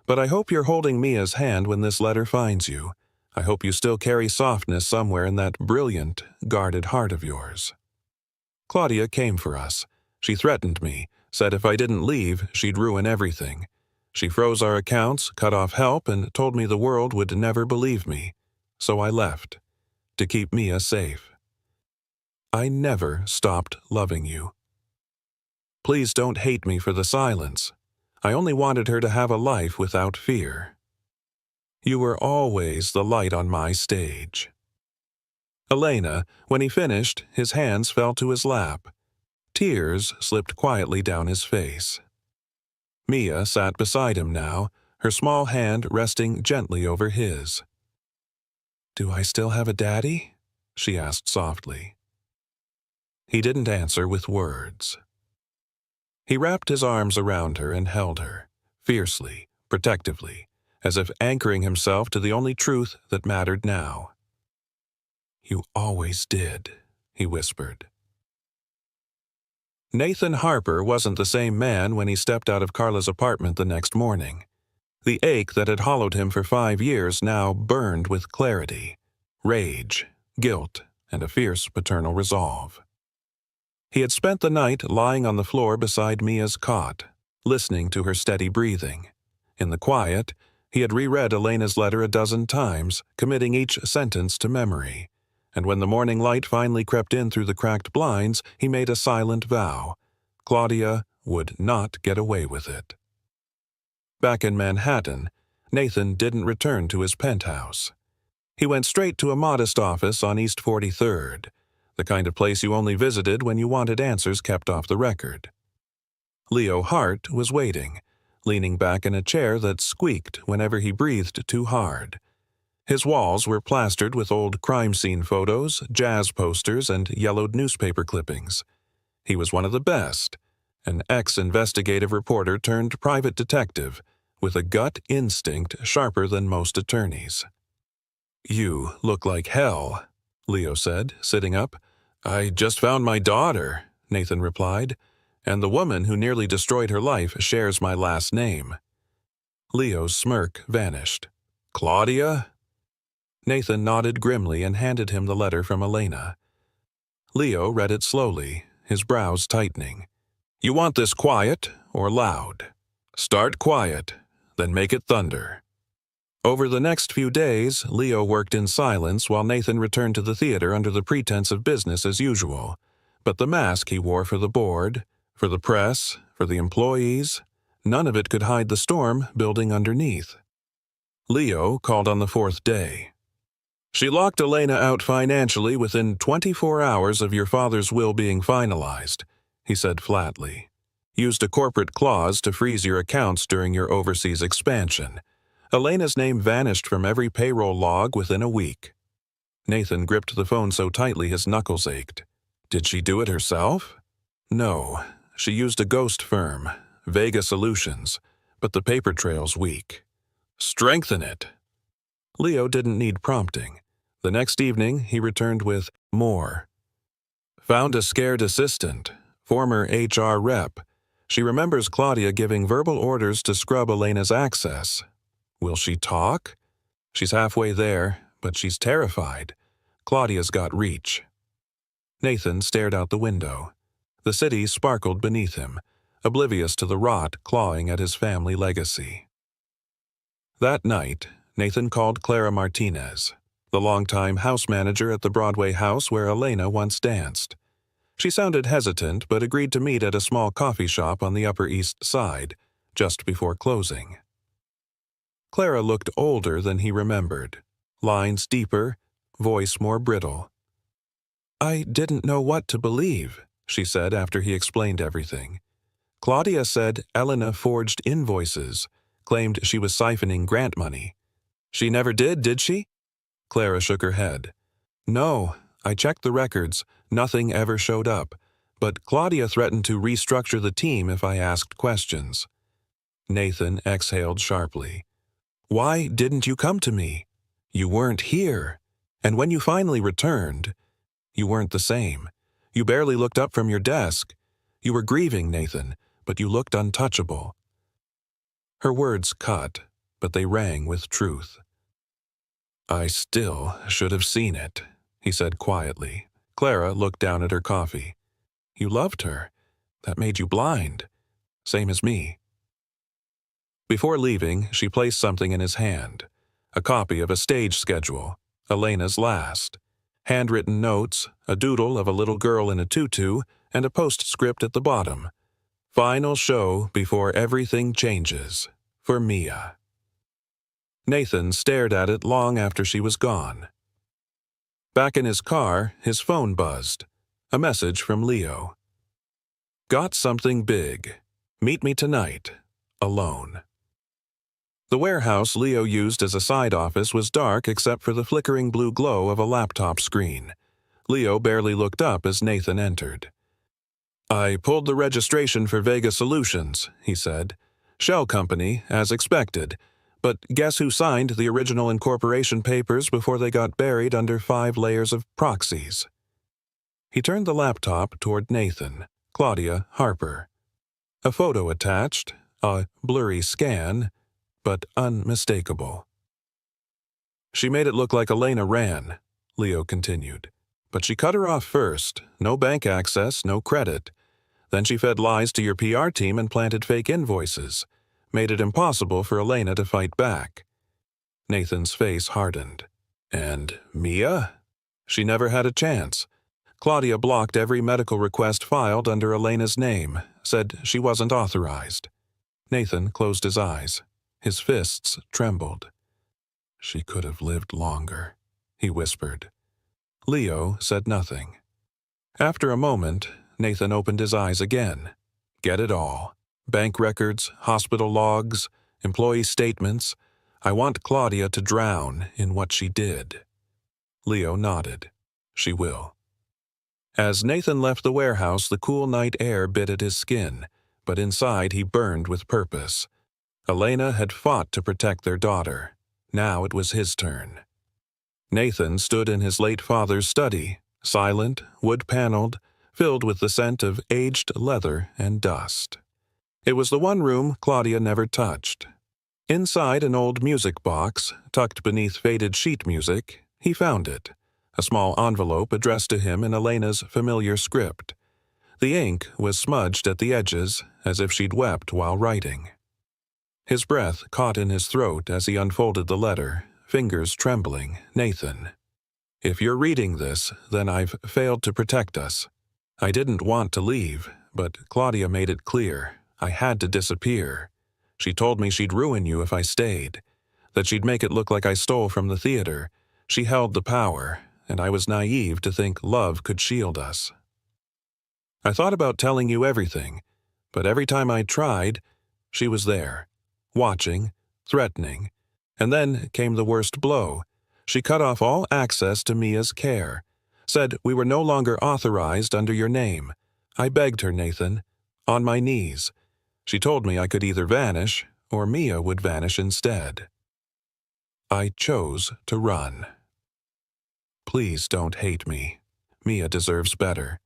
But I hope you're holding Mia's hand when this letter finds you. I hope you still carry softness somewhere in that brilliant, guarded heart of yours. Claudia came for us. She threatened me, said if I didn't leave, she'd ruin everything. She froze our accounts, cut off help, and told me the world would never believe me. So I left, to keep Mia safe. I never stopped loving you. Please don't hate me for the silence. I only wanted her to have a life without fear. You were always the light on my stage." Elena, when he finished, his hands fell to his lap. Tears slipped quietly down his face. Mia sat beside him now, her small hand resting gently over his. "Do I still have a daddy?" she asked softly. He didn't answer with words. He wrapped his arms around her and held her, fiercely, protectively, as if anchoring himself to the only truth that mattered now. "You always did," he whispered. Nathan Harper wasn't the same man when he stepped out of Carla's apartment the next morning. The ache that had hollowed him for 5 years now burned with clarity, rage, guilt, and a fierce paternal resolve. He had spent the night lying on the floor beside Mia's cot, listening to her steady breathing. In the quiet, he had reread Elena's letter a dozen times, committing each sentence to memory. And when the morning light finally crept in through the cracked blinds, he made a silent vow. Claudia would not get away with it. Back in Manhattan, Nathan didn't return to his penthouse. He went straight to a modest office on East 43rd, the kind of place you only visited when you wanted answers kept off the record. Leo Hart was waiting, leaning back in a chair that squeaked whenever he breathed too hard. His walls were plastered with old crime scene photos, jazz posters, and yellowed newspaper clippings. He was one of the best, an ex-investigative reporter turned private detective, with a gut instinct sharper than most attorneys. "You look like hell," Leo said, sitting up. "I just found my daughter," Nathan replied, "and the woman who nearly destroyed her life shares my last name." Leo's smirk vanished. "Claudia?" Nathan nodded grimly and handed him the letter from Elena. Leo read it slowly, his brows tightening. "You want this quiet or loud? Start quiet, then make it thunder." Over the next few days, Leo worked in silence while Nathan returned to the theater under the pretense of business as usual. But the mask he wore for the board, for the press, for the employees, none of it could hide the storm building underneath. Leo called on the 4th day. "She locked Elena out financially within 24 hours of your father's will being finalized," he said flatly. "Used a corporate clause to freeze your accounts during your overseas expansion. Elena's name vanished from every payroll log within a week." Nathan gripped the phone so tightly his knuckles ached. "Did she do it herself?" "No. She used a ghost firm, Vega Solutions, but the paper trail's weak. Strengthen it. Leo didn't need prompting. The next evening, he returned with more. Found a scared assistant, former HR rep. She remembers Claudia giving verbal orders to scrub Elena's access. Will she talk? She's halfway there, but she's terrified. Claudia's got reach. Nathan stared out the window. The city sparkled beneath him, oblivious to the rot clawing at his family legacy. That night, Nathan called Clara Martinez, the longtime house manager at the Broadway house where Elena once danced. She sounded hesitant but agreed to meet at a small coffee shop on the Upper East Side, just before closing. Clara looked older than he remembered, lines deeper, voice more brittle. "I didn't know what to believe," she said after he explained everything. "Claudia said Elena forged invoices, claimed she was siphoning grant money. She never did she?" Clara shook her head. "No, I checked the records. Nothing ever showed up. But Claudia threatened to restructure the team if I asked questions." Nathan exhaled sharply. "Why didn't you come to me? You weren't here. And when you finally returned, you weren't the same. You barely looked up from your desk. You were grieving, Nathan, but you looked untouchable." Her words cut, but they rang with truth. "I still should have seen it," he said quietly. Clara looked down at her coffee. "You loved her. That made you blind. Same as me." Before leaving, she placed something in his hand. A copy of a stage schedule, Elena's last. Handwritten notes, a doodle of a little girl in a tutu, and a postscript at the bottom. "Final show before everything changes. For Mia." Nathan stared at it long after she was gone. Back in his car, his phone buzzed. A message from Leo. "Got something big. Meet me tonight. Alone." The warehouse Leo used as a side office was dark except for the flickering blue glow of a laptop screen. Leo barely looked up as Nathan entered. "I pulled the registration for Vega Solutions," he said. "Shell company, as expected. But guess who signed the original incorporation papers before they got buried under 5 layers of proxies?" He turned the laptop toward Nathan, Claudia Harper. A photo attached, a blurry scan, but unmistakable. "She made it look like Elena ran," Leo continued. "But she cut her off first. No bank access, no credit. Then she fed lies to your PR team and planted fake invoices. Made it impossible for Elena to fight back." Nathan's face hardened. "And Mia? She never had a chance. Claudia blocked every medical request filed under Elena's name, said she wasn't authorized." Nathan closed his eyes. His fists trembled. "She could have lived longer," he whispered. Leo said nothing. After a moment, Nathan opened his eyes again. "Get it all. Bank records, hospital logs, employee statements. I want Claudia to drown in what she did." Leo nodded. "She will." As Nathan left the warehouse, the cool night air bit at his skin, but inside he burned with purpose. Elena had fought to protect their daughter. Now it was his turn. Nathan stood in his late father's study, silent, wood-paneled, filled with the scent of aged leather and dust. It was the one room Claudia never touched. Inside an old music box, tucked beneath faded sheet music, he found it, a small envelope addressed to him in Elena's familiar script. The ink was smudged at the edges, as if she'd wept while writing. His breath caught in his throat as he unfolded the letter, fingers trembling. "Nathan, if you're reading this, then I've failed to protect us. I didn't want to leave, but Claudia made it clear. I had to disappear. She told me she'd ruin you if I stayed, that she'd make it look like I stole from the theater. She held the power, and I was naive to think love could shield us. I thought about telling you everything, but every time I tried, she was there, watching, threatening. And then came the worst blow. She cut off all access to Mia's care, said we were no longer authorized under your name. I begged her, Nathan. On my knees. She told me I could either vanish, or Mia would vanish instead. I chose to run. Please don't hate me. Mia deserves better.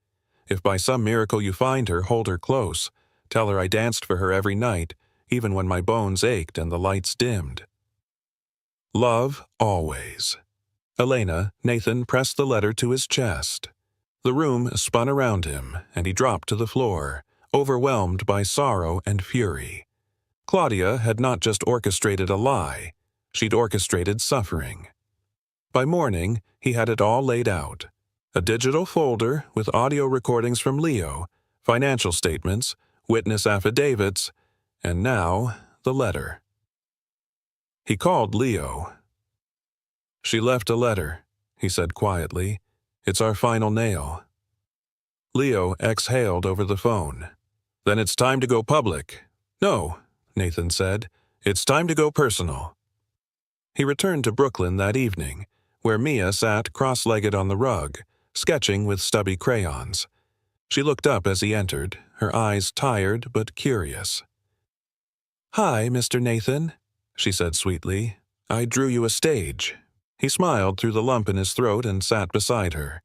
If by some miracle you find her, hold her close. Tell her I danced for her every night, even when my bones ached and the lights dimmed. Love always. Elena, Nathan pressed the letter to his chest. The room spun around him, and he dropped to the floor, overwhelmed by sorrow and fury. Claudia had not just orchestrated a lie, she'd orchestrated suffering. By morning, he had it all laid out. A digital folder with audio recordings from Leo, financial statements, witness affidavits, and now the letter. He called Leo. "She left a letter," he said quietly. "It's our final nail." Leo exhaled over the phone. "Then it's time to go public." "No," Nathan said. "It's time to go personal." He returned to Brooklyn that evening, where Mia sat cross-legged on the rug, sketching with stubby crayons. She looked up as he entered, her eyes tired but curious. "Hi, Mr. Nathan," she said sweetly. "I drew you a stage." He smiled through the lump in his throat and sat beside her.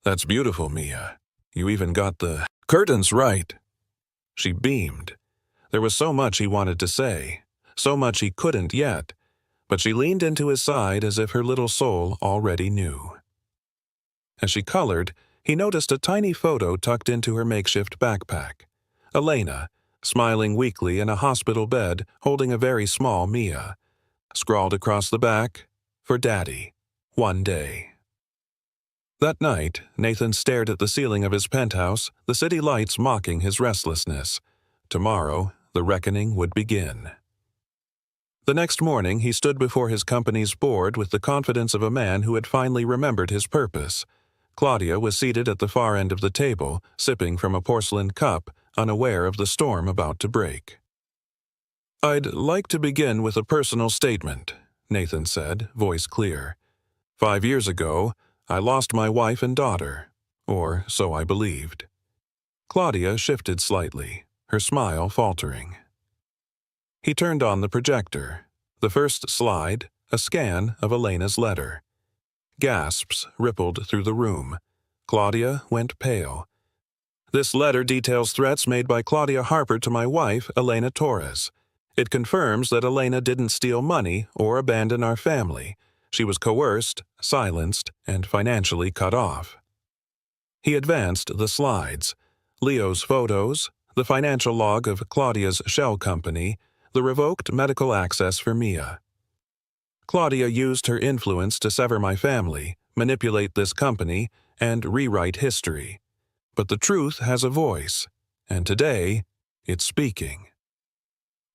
"That's beautiful, Mia. You even got the curtains right." She beamed. There was so much he wanted to say, so much he couldn't yet, but she leaned into his side as if her little soul already knew. As she colored, he noticed a tiny photo tucked into her makeshift backpack. Elena, smiling weakly in a hospital bed, holding a very small Mia. Scrawled across the back, "For Daddy, one day." That night, Nathan stared at the ceiling of his penthouse, the city lights mocking his restlessness. Tomorrow, the reckoning would begin. The next morning, he stood before his company's board with the confidence of a man who had finally remembered his purpose. Claudia was seated at the far end of the table, sipping from a porcelain cup, unaware of the storm about to break. "I'd like to begin with a personal statement," Nathan said, voice clear. 5 years ago, I lost my wife and daughter, or so I believed. Claudia shifted slightly, her smile faltering. He turned on the projector. The first slide, a scan of Elena's letter. Gasps rippled through the room. Claudia went pale. "This letter details threats made by Claudia Harper to my wife, Elena Torres. It confirms that Elena didn't steal money or abandon our family. She was coerced, silenced, and financially cut off." He advanced the slides. Leo's photos, the financial log of Claudia's shell company, the revoked medical access for Mia. "Claudia used her influence to sever my family, manipulate this company, and rewrite history. But the truth has a voice, and today, it's speaking."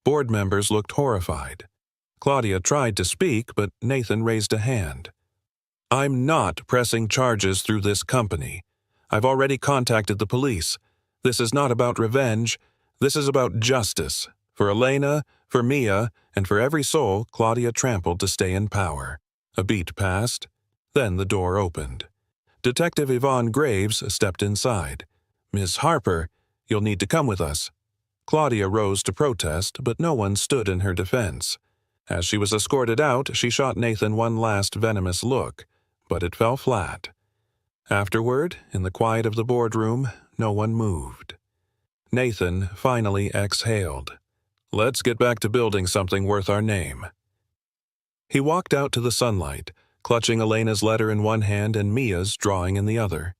Board members looked horrified. Claudia tried to speak, but Nathan raised a hand. "I'm not pressing charges through this company. I've already contacted the police. This is not about revenge. This is about justice. For Elena, for Mia, and for every soul Claudia trampled to stay in power." A beat passed. Then the door opened. Detective Yvonne Graves stepped inside. "Miss Harper, you'll need to come with us." Claudia rose to protest, but no one stood in her defense. As she was escorted out, she shot Nathan one last venomous look, but it fell flat. Afterward, in the quiet of the boardroom, no one moved. Nathan finally exhaled. "Let's get back to building something worth our name." He walked out to the sunlight, clutching Elena's letter in one hand and Mia's drawing in the other.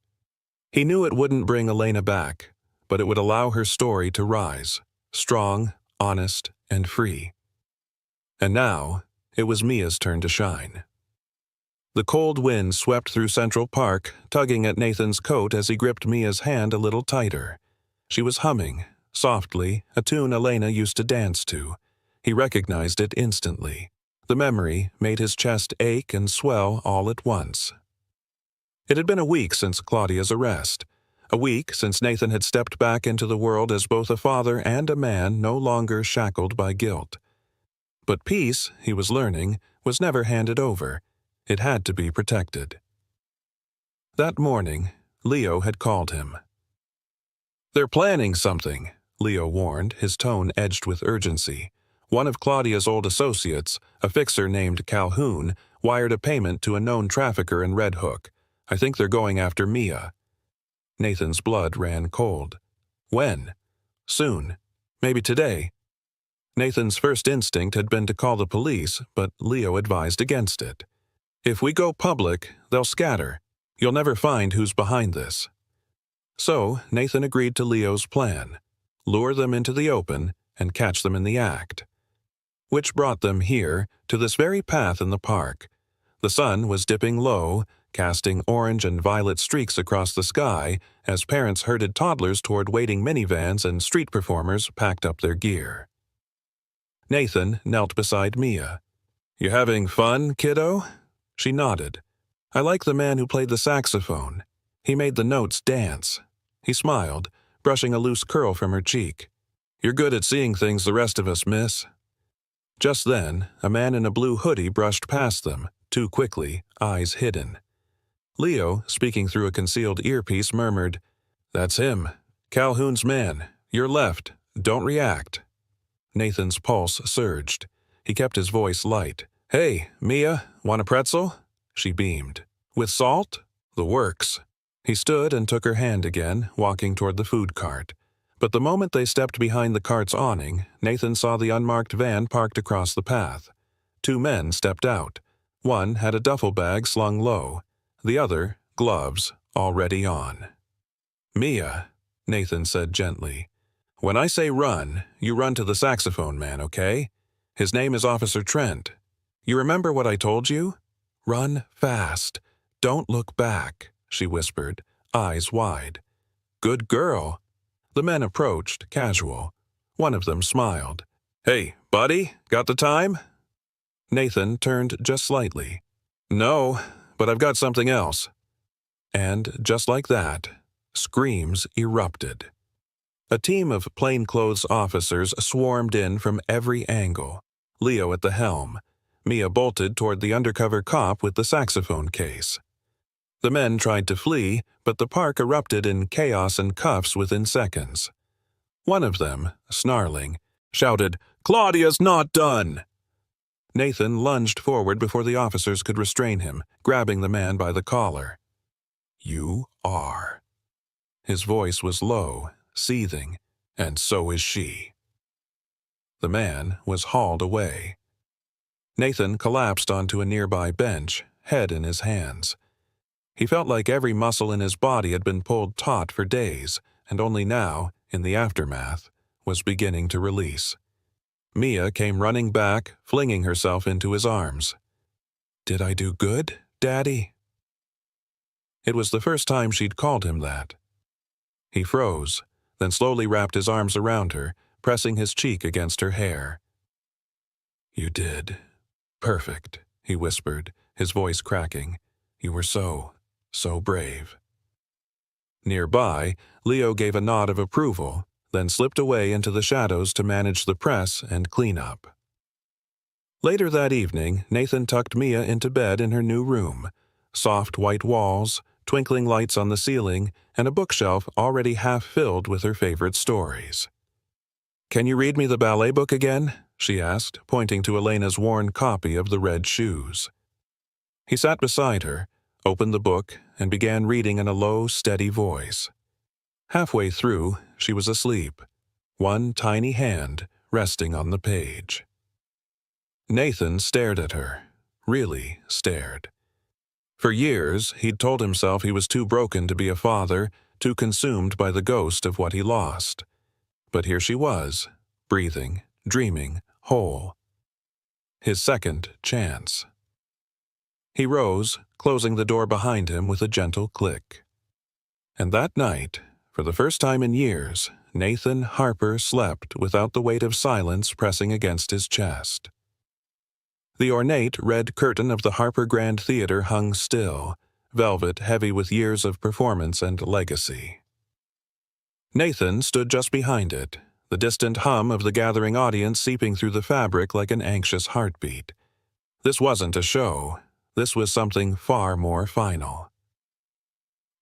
He knew it wouldn't bring Elena back, but it would allow her story to rise, strong, honest, and free. And now, it was Mia's turn to shine. The cold wind swept through Central Park, tugging at Nathan's coat as he gripped Mia's hand a little tighter. She was humming, softly, a tune Elena used to dance to. He recognized it instantly. The memory made his chest ache and swell all at once. It had been a week since Claudia's arrest. A week since Nathan had stepped back into the world as both a father and a man no longer shackled by guilt. But peace, he was learning, was never handed over. It had to be protected. That morning, Leo had called him. "They're planning something. Leo warned, his tone edged with urgency. One of Claudia's old associates, a fixer named Calhoun, wired a payment to a known trafficker in Red Hook. I think they're going after Mia. Nathan's blood ran cold. When? Soon. Maybe today. Nathan's first instinct had been to call the police, but Leo advised against it. If we go public, they'll scatter. You'll never find who's behind this. So Nathan agreed to Leo's plan. Lure them into the open and catch them in the act. Which brought them here, to this very path in the park. The sun was dipping low, casting orange and violet streaks across the sky as parents herded toddlers toward waiting minivans and street performers packed up their gear. Nathan knelt beside Mia. "You having fun, kiddo?" She nodded. "I like the man who played the saxophone. He made the notes dance." He smiled, brushing a loose curl from her cheek. "You're good at seeing things the rest of us miss." Just then, a man in a blue hoodie brushed past them, too quickly, eyes hidden. Leo, speaking through a concealed earpiece, murmured, "That's him. Calhoun's man. Your left. Don't react." Nathan's pulse surged. He kept his voice light. "Hey, Mia, want a pretzel?" She beamed. "With salt?" "The works." He stood and took her hand again, walking toward the food cart. But the moment they stepped behind the cart's awning, Nathan saw the unmarked van parked across the path. Two men stepped out. One had a duffel bag slung low. The other, gloves, already on. "Mia," Nathan said gently, "when I say run, you run to the saxophone man, okay? His name is Officer Trent. You remember what I told you? Run fast. Don't look back," she whispered, eyes wide. "Good girl." The men approached, casual. One of them smiled. "Hey, buddy, got the time?" Nathan turned just slightly. "No, but I've got something else." And just like that, screams erupted. A team of plainclothes officers swarmed in from every angle, Leo at the helm. Mia bolted toward the undercover cop with the saxophone case. The men tried to flee, but the park erupted in chaos and cuffs within seconds. One of them, snarling, shouted, "Claudia's not done!" Nathan lunged forward before the officers could restrain him, grabbing the man by the collar. "You are." His voice was low, seething, and so is she. The man was hauled away. Nathan collapsed onto a nearby bench, head in his hands. He felt like every muscle in his body had been pulled taut for days, and only now, in the aftermath, was beginning to release. Mia came running back, flinging herself into his arms. "Did I do good, Daddy?" It was the first time she'd called him that. He froze, then slowly wrapped his arms around her, pressing his cheek against her hair. "You did. Perfect," he whispered, his voice cracking. "You were so brave." Nearby, Leo gave a nod of approval, then slipped away into the shadows to manage the press and cleanup. Later that evening, Nathan tucked Mia into bed in her new room. Soft white walls, twinkling lights on the ceiling, and a bookshelf already half filled with her favorite stories. "Can you read me the ballet book again?" she asked, pointing to Elena's worn copy of The Red Shoes. He sat beside her, opened the book, and began reading in a low, steady voice. Halfway through, she was asleep, one tiny hand resting on the page. Nathan stared at her, really stared. For years, he'd told himself he was too broken to be a father, too consumed by the ghost of what he lost. But here she was, breathing, dreaming, whole. His second chance. He rose, closing the door behind him with a gentle click. And that night, for the first time in years, Nathan Harper slept without the weight of silence pressing against his chest. The ornate red curtain of the Harper Grand Theater hung still, velvet heavy with years of performance and legacy. Nathan stood just behind it, the distant hum of the gathering audience seeping through the fabric like an anxious heartbeat. This wasn't a show. This was something far more final.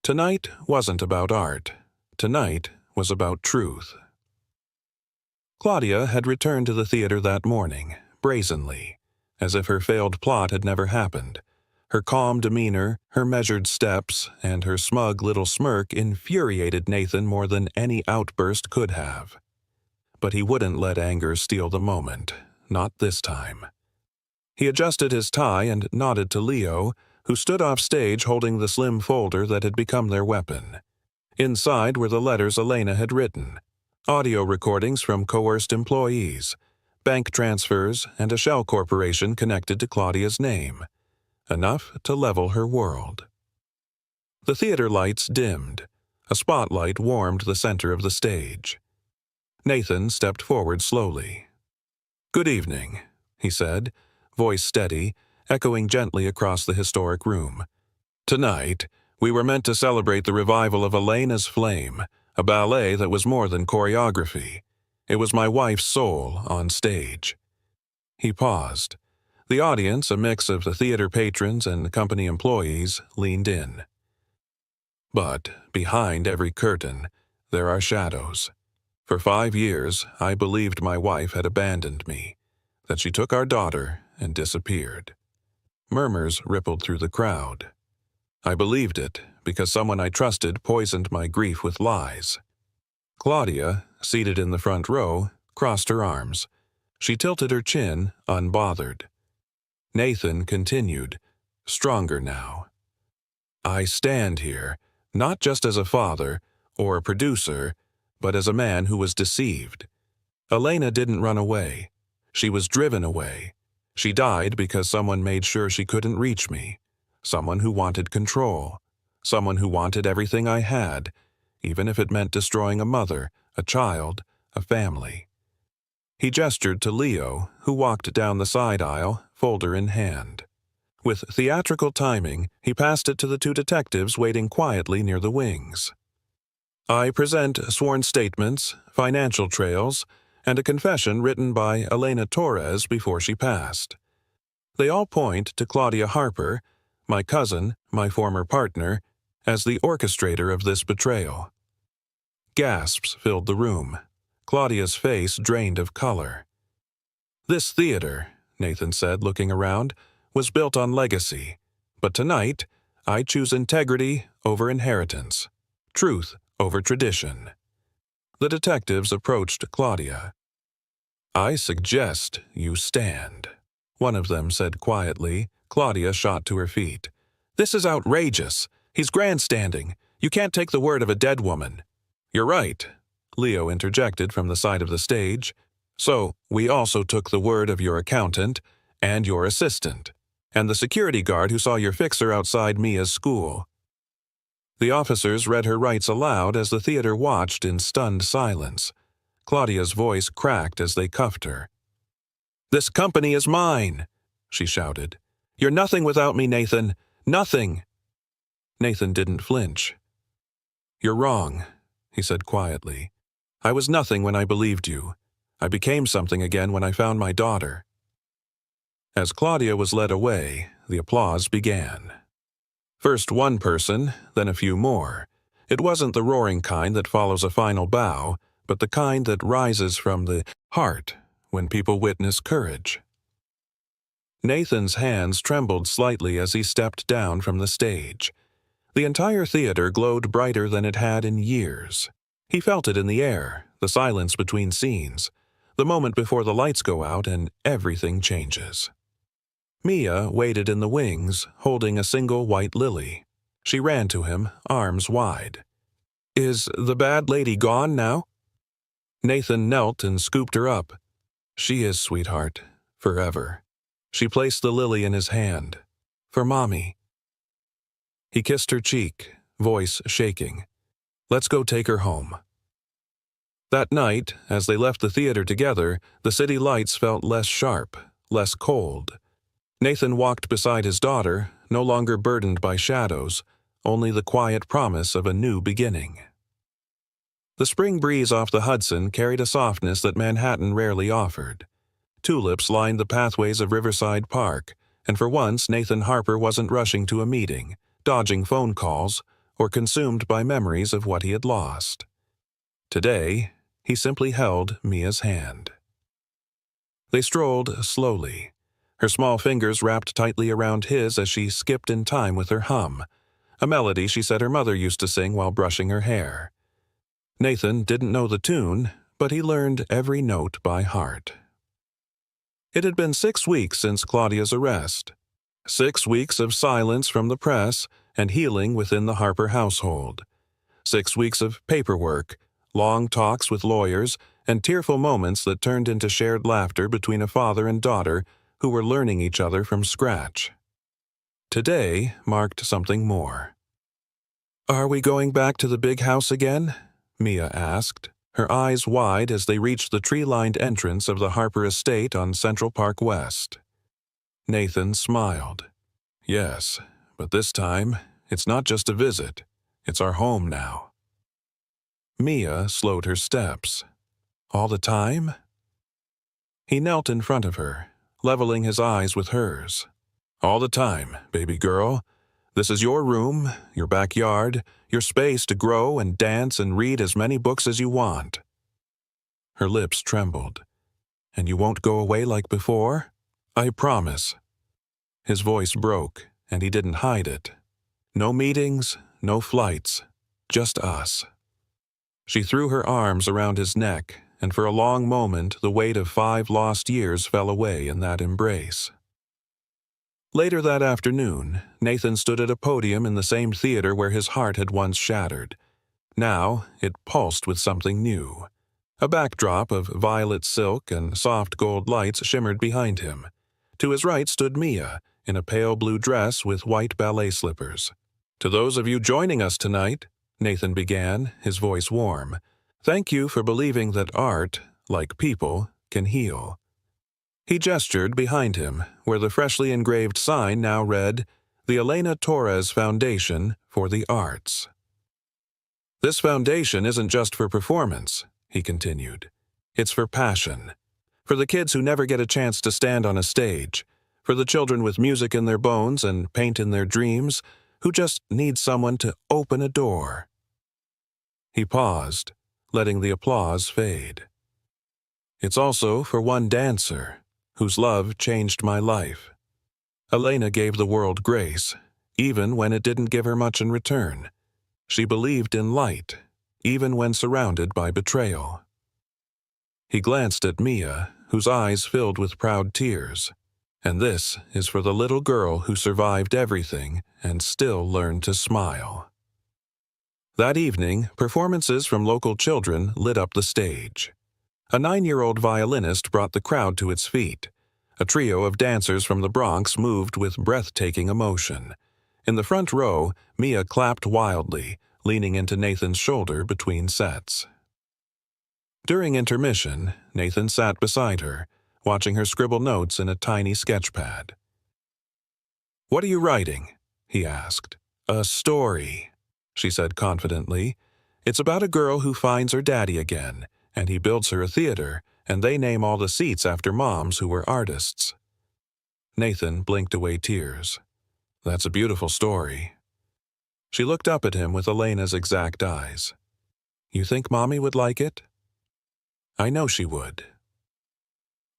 Tonight wasn't about art. Tonight was about truth. Claudia had returned to the theater that morning, brazenly, as if her failed plot had never happened. Her calm demeanor, her measured steps, and her smug little smirk infuriated Nathan more than any outburst could have. But he wouldn't let anger steal the moment, not this time. He adjusted his tie and nodded to Leo, who stood off stage holding the slim folder that had become their weapon. Inside were the letters Elena had written, audio recordings from coerced employees, bank transfers, and a shell corporation connected to Claudia's name. Enough to level her world. The theater lights dimmed. A spotlight warmed the center of the stage. Nathan stepped forward slowly. "Good evening," he said, voice steady, echoing gently across the historic room. "Tonight, we were meant to celebrate the revival of Elena's Flame, a ballet that was more than choreography. It was my wife's soul on stage." He paused. The audience, a mix of the theater patrons and company employees, leaned in. "But behind every curtain, there are shadows. For 5 years, I believed my wife had abandoned me, that she took our daughter and disappeared." Murmurs rippled through the crowd. "I believed it because someone I trusted poisoned my grief with lies." Claudia, seated in the front row, crossed her arms. She tilted her chin, unbothered. Nathan continued, stronger now. "I stand here, not just as a father or a producer, but as a man who was deceived. Elena didn't run away. She was driven away. She died because someone made sure she couldn't reach me. Someone who wanted control. Someone who wanted everything I had, even if it meant destroying a mother, a child, a family." He gestured to Leo, who walked down the side aisle, folder in hand. With theatrical timing, he passed it to the 2 detectives waiting quietly near the wings. "I present sworn statements, financial trails, and a confession written by Elena Torres before she passed. They all point to Claudia Harper, my cousin, my former partner, as the orchestrator of this betrayal." Gasps filled the room. Claudia's face drained of color. "This theater," Nathan said, looking around, "was built on legacy. But tonight, I choose integrity over inheritance, truth over tradition." The detectives approached Claudia. "I suggest you stand," one of them said quietly. Claudia shot to her feet. "This is outrageous. He's grandstanding. You can't take the word of a dead woman." "You're right," Leo interjected from the side of the stage. "So, we also took the word of your accountant, and your assistant, and the security guard who saw your fixer outside Mia's school." The officers read her rights aloud as the theater watched in stunned silence. Claudia's voice cracked as they cuffed her. "This company is mine," she shouted. "You're nothing without me, Nathan. Nothing." Nathan didn't flinch. "You're wrong," he said quietly. "I was nothing when I believed you. I became something again when I found my daughter." As Claudia was led away, the applause began. First one person, then a few more. It wasn't the roaring kind that follows a final bow, but the kind that rises from the heart when people witness courage. Nathan's hands trembled slightly as he stepped down from the stage. The entire theater glowed brighter than it had in years. He felt it in the air, the silence between scenes, the moment before the lights go out and everything changes. Mia waited in the wings, holding a single white lily. She ran to him, arms wide. "Is the bad lady gone now?" Nathan knelt and scooped her up. "She is, sweetheart, forever." She placed the lily in his hand. "For Mommy." He kissed her cheek, voice shaking. "Let's go take her home." That night, as they left the theater together, the city lights felt less sharp, less cold. Nathan walked beside his daughter, no longer burdened by shadows, only the quiet promise of a new beginning. The spring breeze off the Hudson carried a softness that Manhattan rarely offered. Tulips lined the pathways of Riverside Park, and for once Nathan Harper wasn't rushing to a meeting, dodging phone calls, or consumed by memories of what he had lost. Today, He simply held Mia's hand. They strolled slowly, her small fingers wrapped tightly around his as she skipped in time with her hum, a melody she said her mother used to sing while brushing her hair. Nathan didn't know the tune, but he learned every note by heart. It had been 6 weeks since Claudia's arrest. 6 weeks of silence from the press and healing within the Harper household. 6 weeks of paperwork, long talks with lawyers, and tearful moments that turned into shared laughter between a father and daughter who were learning each other from scratch. Today marked something more. "Are we going back to the big house again?" Mia asked, her eyes wide as they reached the tree-lined entrance of the Harper estate on Central Park West. Nathan smiled. "Yes, but this time, it's not just a visit. It's our home now." Mia slowed her steps. "All the time?" He knelt in front of her, leveling his eyes with hers. "All the time, baby girl. This is your room, your backyard, your space to grow and dance and read as many books as you want." Her lips trembled. "And you won't go away like before?" "I promise." His voice broke, and he didn't hide it. "No meetings, no flights, just us." She threw her arms around his neck, and for a long moment the weight of 5 lost years fell away in that embrace. Later that afternoon, Nathan stood at a podium in the same theater where his heart had once shattered. Now it pulsed with something new. A backdrop of violet silk and soft gold lights shimmered behind him. To his right stood Mia, in a pale blue dress with white ballet slippers. "To those of you joining us tonight," Nathan began, his voice warm, "thank you for believing that art, like people, can heal." He gestured behind him, where the freshly engraved sign now read, "The Elena Torres Foundation for the Arts." "This foundation isn't just for performance," he continued. "It's for passion. For the kids who never get a chance to stand on a stage. For the children with music in their bones and paint in their dreams, who just need someone to open a door." He paused, letting the applause fade. "It's also for one dancer, whose love changed my life. Elena gave the world grace, even when it didn't give her much in return. She believed in light, even when surrounded by betrayal." He glanced at Mia, whose eyes filled with proud tears. "And this is for the little girl who survived everything and still learned to smile." That evening, performances from local children lit up the stage. A 9-year-old violinist brought the crowd to its feet. A trio of dancers from the Bronx moved with breathtaking emotion. In the front row, Mia clapped wildly, leaning into Nathan's shoulder between sets. During intermission, Nathan sat beside her, watching her scribble notes in a tiny sketch pad. "What are you writing?" he asked. "A story," she said confidently. "It's about a girl who finds her daddy again, and he builds her a theater, and they name all the seats after moms who were artists." Nathan blinked away tears. "That's a beautiful story." She looked up at him with Elena's exact eyes. "You think Mommy would like it?" "I know she would."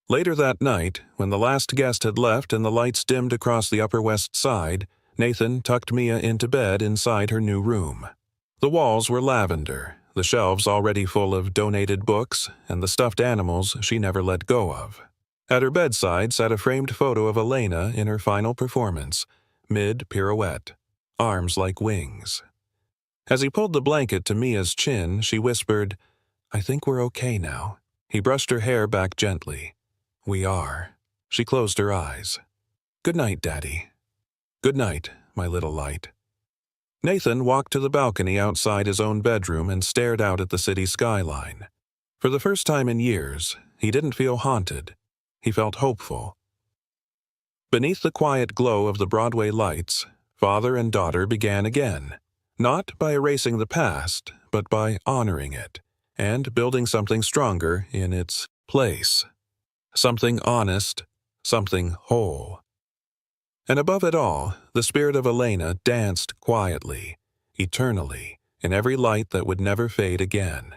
Later that night, when the last guest had left and the lights dimmed across the Upper West Side, Nathan tucked Mia into bed inside her new room. The walls were lavender, the shelves already full of donated books, and the stuffed animals she never let go of. At her bedside sat a framed photo of Elena in her final performance, mid-pirouette, arms like wings. As he pulled the blanket to Mia's chin, she whispered, "I think we're okay now." He brushed her hair back gently. "We are." She closed her eyes. "Good night, Daddy." "Good night, my little light." Nathan walked to the balcony outside his own bedroom and stared out at the city skyline. For the first time in years, he didn't feel haunted. He felt hopeful. Beneath the quiet glow of the Broadway lights, father and daughter began again, not by erasing the past, but by honoring it, and building something stronger in its place. Something honest, something whole. And above it all, the spirit of Elena danced quietly, eternally, in every light that would never fade again.